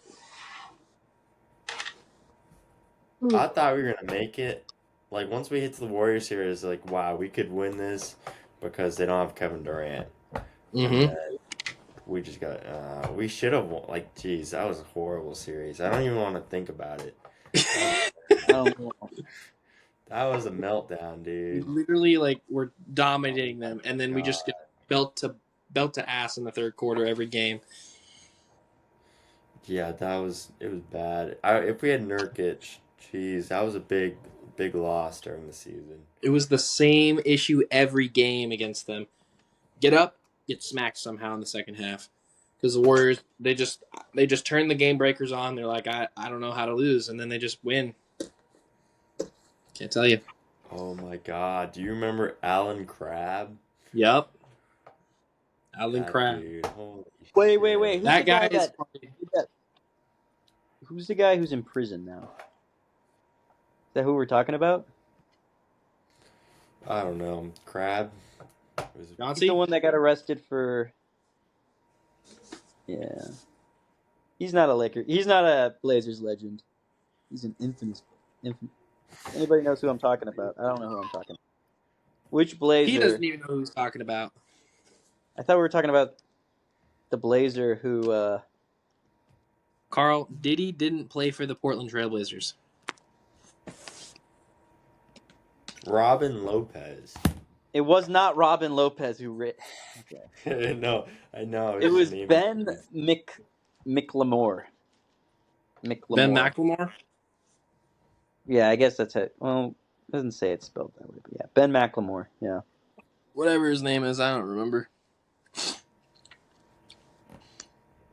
I thought we were gonna make it. Like, once we hit to the Warriors series, like, wow, we could win this because they don't have Kevin Durant. Mm-hmm. We just got. We should have won. Like, geez, that was a horrible series. I don't even want to think about it. That was a meltdown, dude. Literally, like, we're dominating them, and then we just get belt to ass in the third quarter every game. Yeah, it was bad. If we had Nurkic, geez, that was a big loss during the season. It was the same issue every game against them. Get up, get smacked somehow in the second half. Because the Warriors, they just turn the game breakers on. They're like, I don't know how to lose, and then they just win. Can't tell you. Oh my God! Do you remember Alan Crabb? Yep. Alan Crabb. Dude, holy Wait. shit. Who's That guy is. Who's the guy who's in prison now? Is that who we're talking about? I don't know. Crabb. He's the one that got arrested for. Yeah. He's not a Laker. He's not a Blazers legend. He's an infamous. Anybody knows who I'm talking about? I don't know who I'm talking about. Which Blazer? He doesn't even know who he's talking about. I thought we were talking about the Blazer who. Carl, Diddy didn't play for the Portland Trailblazers. Robin Lopez. It was not Robin Lopez who Okay. No, I know. It was Ben McLemore. Ben McLemore? Yeah, I guess that's it. Well, it doesn't say it's spelled that way, but yeah. Ben McLemore, yeah. Whatever his name is, I don't remember.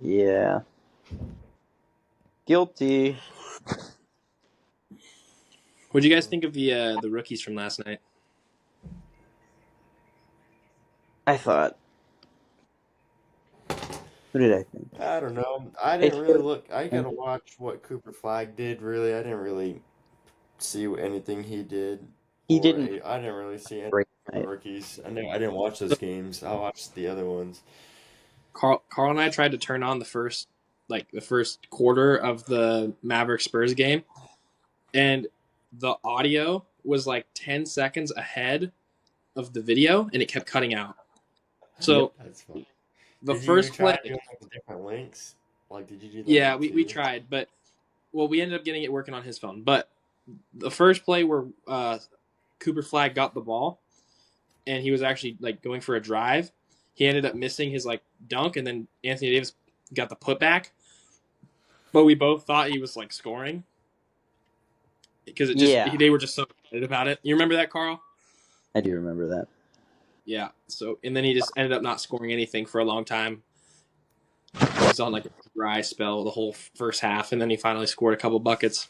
Yeah. Guilty. What do you guys think of the rookies from last night? I thought. What did I think? I don't know. I didn't really look. I gotta watch what Cooper Flag did. Really, I didn't really see anything he did. He didn't. I didn't really see any rookies. I didn't watch those games. I watched the other ones. Carl and I tried to turn on the first quarter of the Maverick Spurs game, and the audio was like 10 seconds ahead of the video, and it kept cutting out. So that's funny. The did first you try play, doing different links. Like, did you do that? Yeah, we tried, but we ended up getting it working on his phone. But the first play where Cooper Flag got the ball, and he was actually like going for a drive, he ended up missing his like dunk, and then Anthony Davis got the putback. But we both thought he was like scoring because they were just so excited about it. You remember that, Carl? I do remember that. Yeah. So and then he just ended up not scoring anything for a long time. He was on like a dry spell the whole first half, and then he finally scored a couple buckets.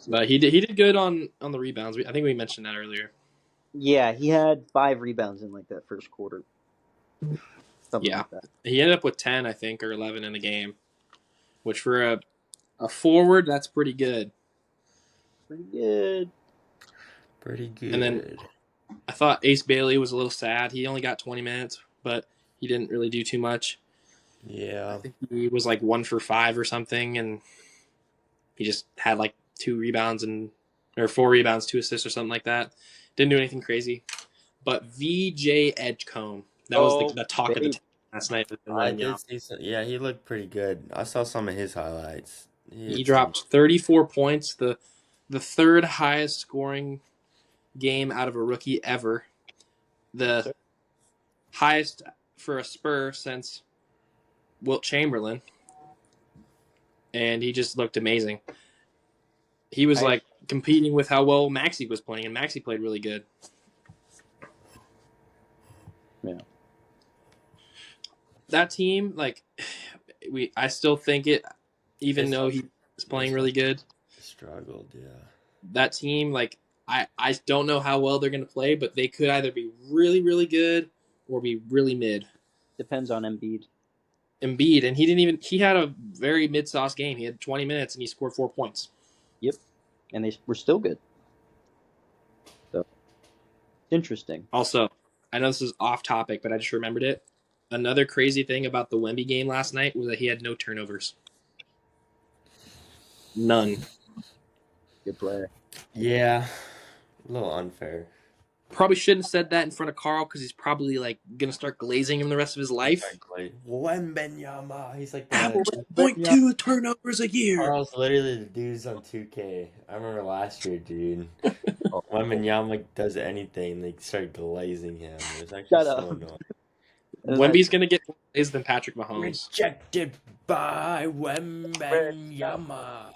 But he did good on the rebounds. I think we mentioned that earlier. Yeah, he had 5 rebounds in like that first quarter. Something like that. He ended up with 10, I think, or 11 in the game, which for a forward, that's pretty good. Pretty good. And then I thought Ace Bailey was a little sad. He only got 20 minutes, but he didn't really do too much. Yeah. I think he was like 1 for 5 or something, and he just had like 2 rebounds or 4 rebounds, 2 assists or something like that. Didn't do anything crazy. But VJ Edgecombe, that was the talk of the town last night. I did see some, yeah, he looked pretty good. I saw some of his highlights. He dropped 34 points, the third highest scoring game out of a rookie ever. The highest for a Spur since Wilt Chamberlain. And he just looked amazing. He was like competing with how well Maxey was playing, and Maxey played really good. Yeah. That team, like, I still think it, even though he's playing really good. Struggled, yeah. That team, like, I don't know how well they're going to play, but they could either be really, really good or be really mid. Depends on Embiid. And he had a very mid-sauce game. He had 20 minutes and he scored 4 points. Yep. And they were still good. So, interesting. Also, I know this is off topic, but I just remembered it. Another crazy thing about the Wemby game last night was that he had no turnovers. None. Good player. Yeah. A little unfair. Probably shouldn't have said that in front of Carl because he's probably like gonna start glazing him the rest of his life. Wembenyama. He's like the 0.2 turnovers a year. Carl's literally the dudes on 2K. I remember last year, dude. Wembenyama does anything, they start glazing him. It was actually so annoying. Wemby's gonna get more plays than Patrick Mahomes. Rejected by Wembenyama.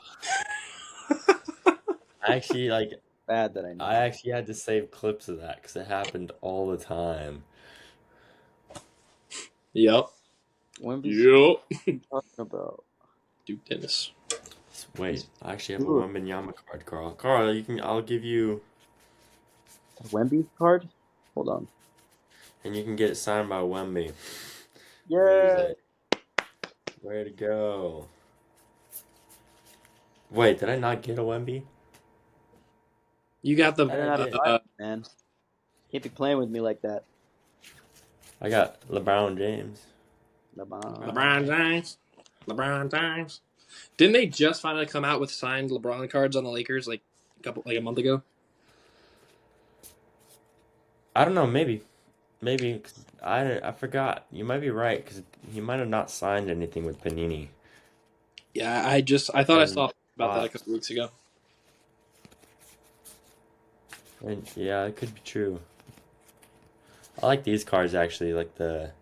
Bad that I know. I actually had to save clips of that because it happened all the time. Yep. Wemby's talking about Duke tennis. Wait, I actually have a Wembenyama card, Carl. Carl, I'll give you a Wemby card. Hold on. And you can get it signed by Wemby. Yeah. Way to go. Wait, did I not get a Wemby? You got the man. Can't be playing with me like that. I got LeBron James. LeBron James. Didn't they just finally come out with signed LeBron cards on the Lakers like a month ago? I don't know, maybe. I forgot. You might be right because he might have not signed anything with Panini. Yeah, I thought I saw about that a couple weeks ago. And yeah, it could be true. I like these cards actually. They're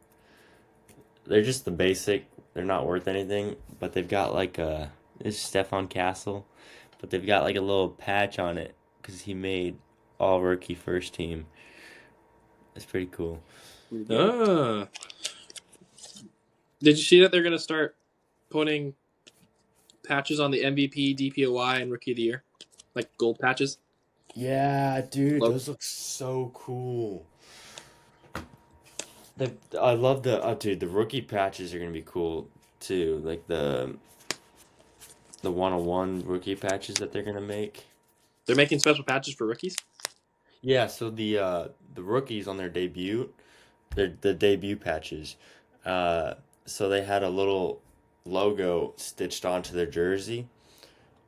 just the basic. They're not worth anything, but they've got like this is Stephon Castle, but they've got like a little patch on it because he made all rookie first team. It's pretty cool. Did you see that they're gonna start putting patches on the MVP, DPOY, and Rookie of the Year, like gold patches? Yeah, dude, those look so cool. I love dude, the rookie patches are gonna be cool too. Like the 101 rookie patches that they're gonna make. They're making special patches for rookies? Yeah, so the rookies on their debut, the debut patches. So they had a little logo stitched onto their jersey.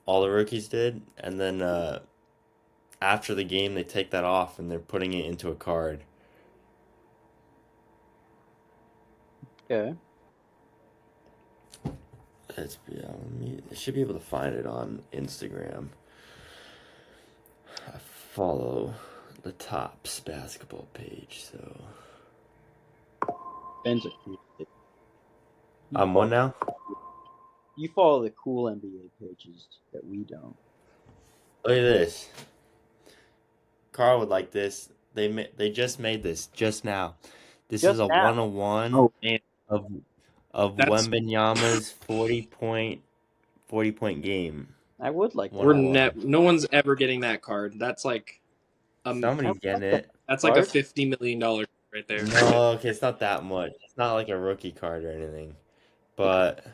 All the rookies did, and then after the game they take that off and they're putting it into a card. Okay. I should be able to find it on Instagram. I follow the Topps basketball page, so. Ben's a I'm one now? You follow the cool NBA pages that we don't. Look at this. Carl would like this. They just made this just now. This is a 101 of Wembenyama's 40-point game. I would like that. No one's ever getting that card. That's like somebody's getting it. That's like a $50 million right there. No, okay, it's not that much. It's not like a rookie card or anything. But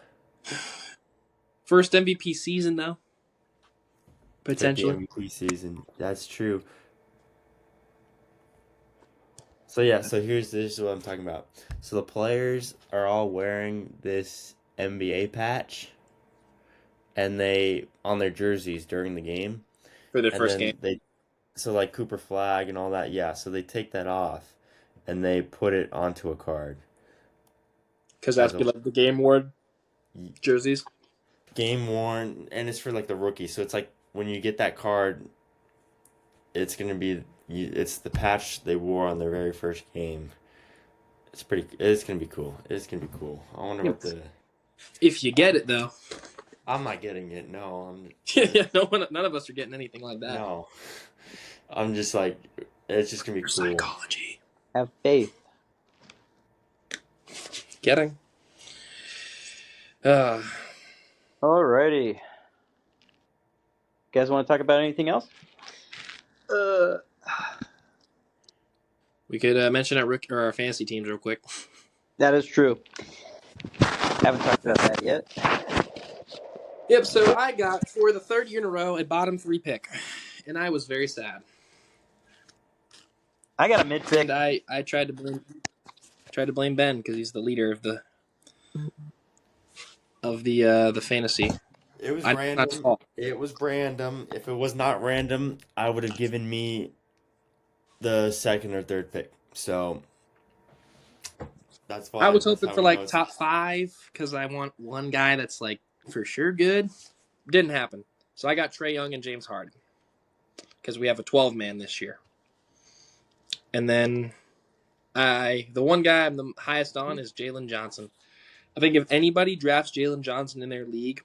first MVP season though. Potentially. MVP season. That's true. So yeah, this is what I'm talking about. So the players are all wearing this NBA patch, and they on their jerseys during the game for their first game. So like Cooper Flag and all that, yeah. So they take that off, and they put it onto a card. Because that's like the game award jerseys. game worn, and it's for like the rookie. So it's like when you get that card, it's gonna be it's the patch they wore on their very first game. It's gonna be cool. It's gonna be cool. I wonder what the. If you get it though. I'm not getting it. No, Yeah, none of us are getting anything like that. no. I'm just like, it's just gonna be cool. Psychology. Have faith. Getting. Alrighty. You guys want to talk about anything else? We could mention our fantasy teams real quick. That is true. Haven't talked about that yet. Yep, so I got, for the third year in a row, a bottom 3 pick. And I was very sad. I got a mid pick. And I tried to blame Ben because he's the leader of the fantasy. It was random. It was random. If it was not random, I would have given me the second or third pick. So that's fine. I was hoping for like top 5 because I want one guy that's like for sure good. Didn't happen. So I got Trae Young and James Harden because we have a 12-man this year. And then the one guy I'm the highest on is Jalen Johnson. I think if anybody drafts Jalen Johnson in their league,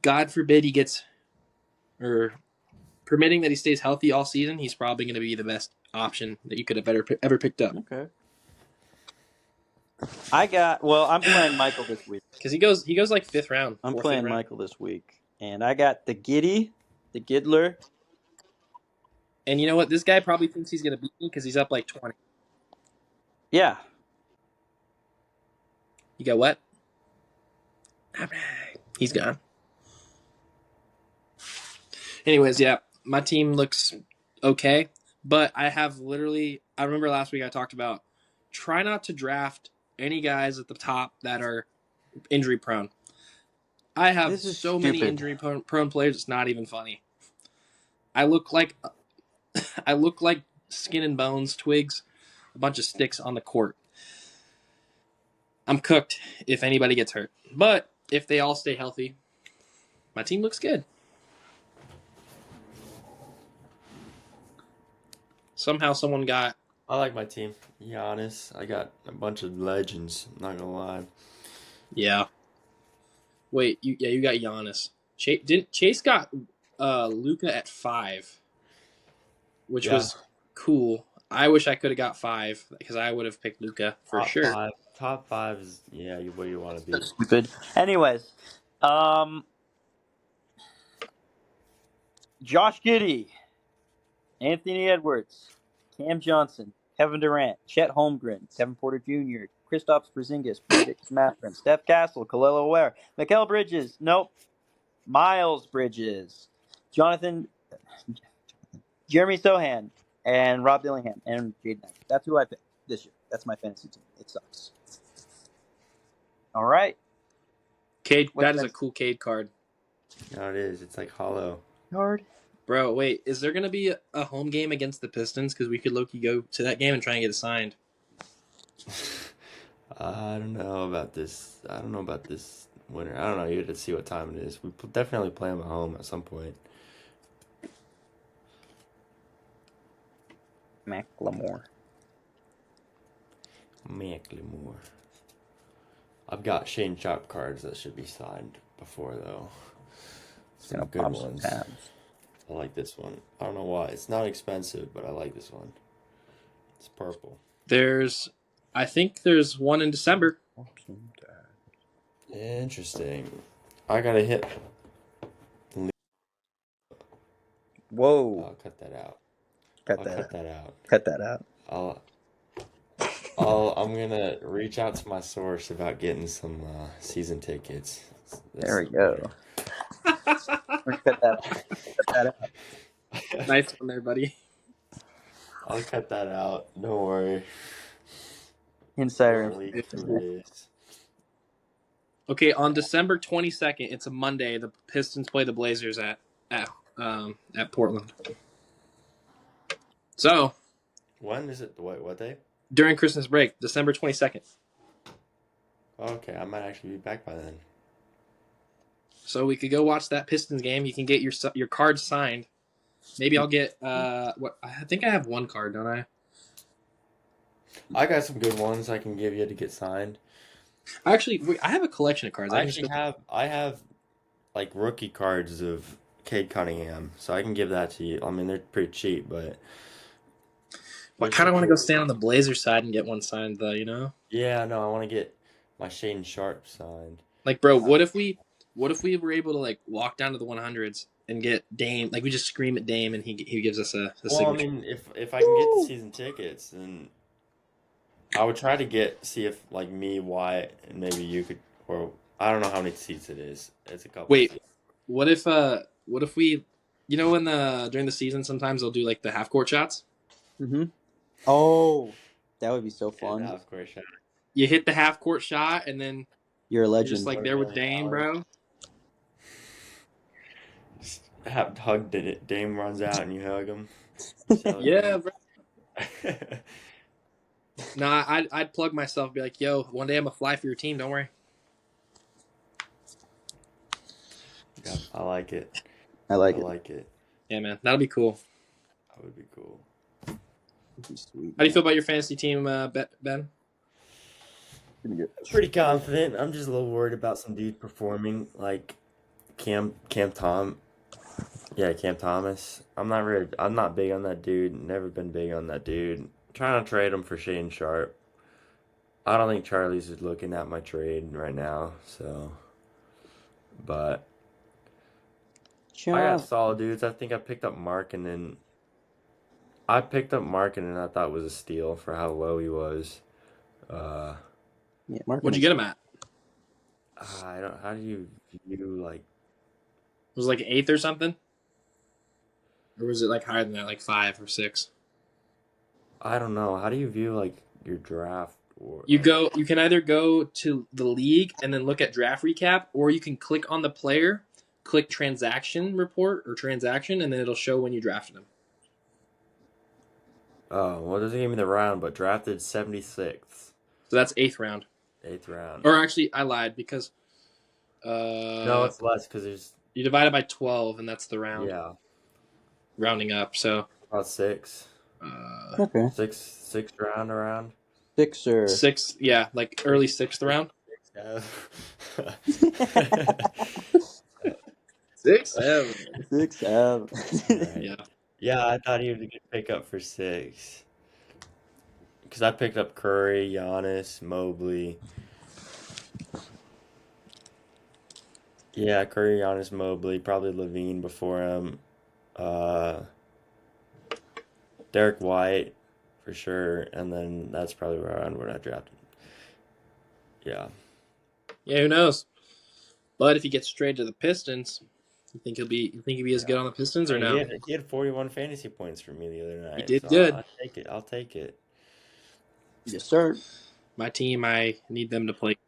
God forbid he gets, or permitting that he stays healthy all season, he's probably going to be the best option that you could have ever picked up. Okay. I'm playing Michael this week. Because he goes like 5th round. I'm playing Michael this week. And I got the Giddler. And you know what? This guy probably thinks he's going to beat me because he's up like 20. Yeah. You got what? He's gone. Anyways, yeah, my team looks okay. But I remember last week I talked about try not to draft any guys at the top that are injury prone. I have so many injury prone players, it's not even funny. I look like skin and bones, twigs, a bunch of sticks on the court. I'm cooked if anybody gets hurt. But if they all stay healthy, my team looks good. Somehow someone got... I like my team. Giannis. I got a bunch of legends. I'm not gonna lie. Yeah. Wait, you got Giannis. Chase got Luka at 5, which was cool. I wish I could have got 5 because I would have picked Luka for sure. Top 5 is where you want to be. That's stupid. Anyways, Josh Giddey, Anthony Edwards, Cam Johnson, Kevin Durant, Chet Holmgren, Kevin Porter Jr., Kristaps Porzingis, Benedict Mathurin, Steph Castle, Kel'el Ware, Mikal Bridges, Miles Bridges, Jeremy Sohan, and Rob Dillingham, and Jaden Ivey. That's who I picked this year. That's my fantasy team. It sucks. All right. Cade, that is a cool Cade card. No, it is. It's like hollow. Card. Bro, wait. Is there going to be a home game against the Pistons? Because we could low-key go to that game and try and get it signed. I don't know about this. I don't know about this winter. I don't know. You have to see what time it is. We definitely play them at home at some point. Macklemore. I've got Shane Sharp cards that should be signed before, though. Some good ones. I like this one. I don't know why. It's not expensive, but I like this one. It's purple. I think there's one in December. Interesting. I got to hit. Whoa. I'll cut that out. Cut that out. I'm gonna reach out to my source about getting some season tickets. There we go. Cut that out. Nice one there, buddy. I'll cut that out. Don't worry. Insider. Okay, on December 22nd, it's a Monday. The Pistons play the Blazers at Portland. So, when is it? What day? During Christmas break, December 22nd. Okay, I might actually be back by then. so we could go watch that Pistons game. You can get your card signed. Maybe I'll get what I think I have one card, don't I? I got some good ones I can give you to get signed. Actually, I have a collection of cards. I I can just actually go. have like rookie cards of Cade Cunningham, so I can give that to you. I mean, they're pretty cheap, but I kind of want to go stand on the Blazers side and get one signed, though. You know? yeah, no, I want to get my Shaden Sharp signed. Like, bro, what if we were able to like walk down to the 100s and get Dame? Like, we just scream at Dame and he gives us a Well, I signature. mean, if I can get the season tickets, then I would try to see if like me, Wyatt, and maybe you could, or I don't know how many seats it is. It's a couple. Wait, seats. what if we, when during the season sometimes they'll do like the half court shots. Mm-hmm. Oh, that would be so fun. Yeah, of course. You hit the half court shot and then You're a legend. you're just like there with Dame, bro. Have hugged it. Dame runs out and you hug him. Yeah, bro. Nah, I'd plug myself, be like, yo, one day I'm gonna fly for your team. Don't worry. Yeah, I like it. I like it. Yeah, man, that'll be cool. That would be cool. Sweet. How do you feel about your fantasy team, Ben? Pretty confident. I'm just a little worried about some dudes performing like Cam Thomas. I'm not big on that dude. Never been big on that dude. Trying to trade him for Shane Sharp. I don't think Charlie's is looking at my trade right now, so but I got solid dudes. I think I picked up Markkanen. I thought it was a steal for how low he was. Yeah, What'd you get him at? I don't. How do you view like? It was like 8th or something, or was it like higher than that, like 5 or 6? I don't know. How do you view like your draft? Or You can either go to the league and then look at draft recap, or you can click on the player, click transaction report or transaction, and then it'll show when you drafted him. Oh, well, it doesn't give me the round, but drafted 76th. So that's 8th round. 8th round. Or actually, I lied because no, it's less because there's you divide it by 12, and that's the round. Yeah. Rounding up, so About 6. Okay. Sixth round around. 6, yeah, like early 6th round. 6, 7. 6, 7. Yeah. Yeah, I thought he was a good pickup for 6. Because I picked up Curry, Giannis, Mobley. Yeah, Curry, Giannis, Mobley, probably Levine before him. Derek White for sure, and then that's probably around where I drafted. Yeah. Yeah, who knows? But if he gets traded to the Pistons, you think he'll be as good on the Pistons or no? He had 41 fantasy points for me the other night. He did good. I'll take it. Yes, sir. My team, I need them to play.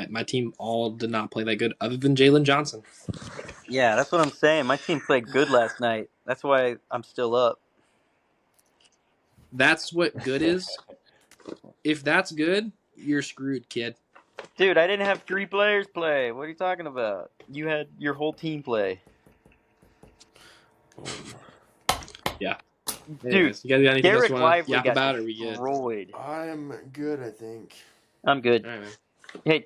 My team all did not play that good, other than Jalen Johnson. Yeah, that's what I'm saying. My team played good last night. That's why I'm still up. That's what good is. If that's good, you're screwed, kid. Dude, I didn't have 3 players play. What are you talking about? You had your whole team play. Yeah. Dude, anyways, you guys got anything Derek else Lively yap got about? Or are we good? destroyed. I'm good, I think. I'm good. All right, man. Hey.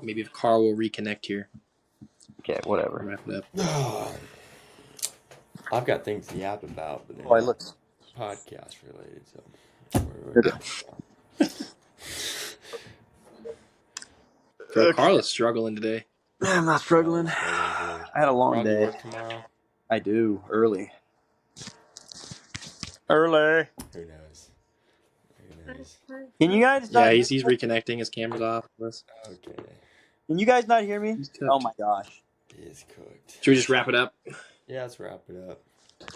Maybe if Carl will reconnect here. Okay, whatever. Wrap it up. I've got things to yap about, but Oh, I look. podcast related, so we're good. Bro, Carl is struggling today. I'm not struggling. I had a long day. Work tomorrow? I do. Early. Early. Who knows? Can you guys not Yeah, hear he's me? reconnecting. His camera's off. Okay. Can you guys not hear me? He's cooked. Oh my gosh. He is cooked. Should we just wrap it up? Yeah, let's wrap it up.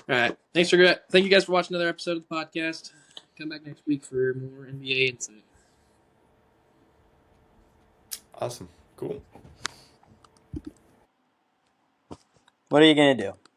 All right. Thank you guys for watching another episode of the podcast. Come back next week for more NBA insight. Awesome. Cool. What are you going to do?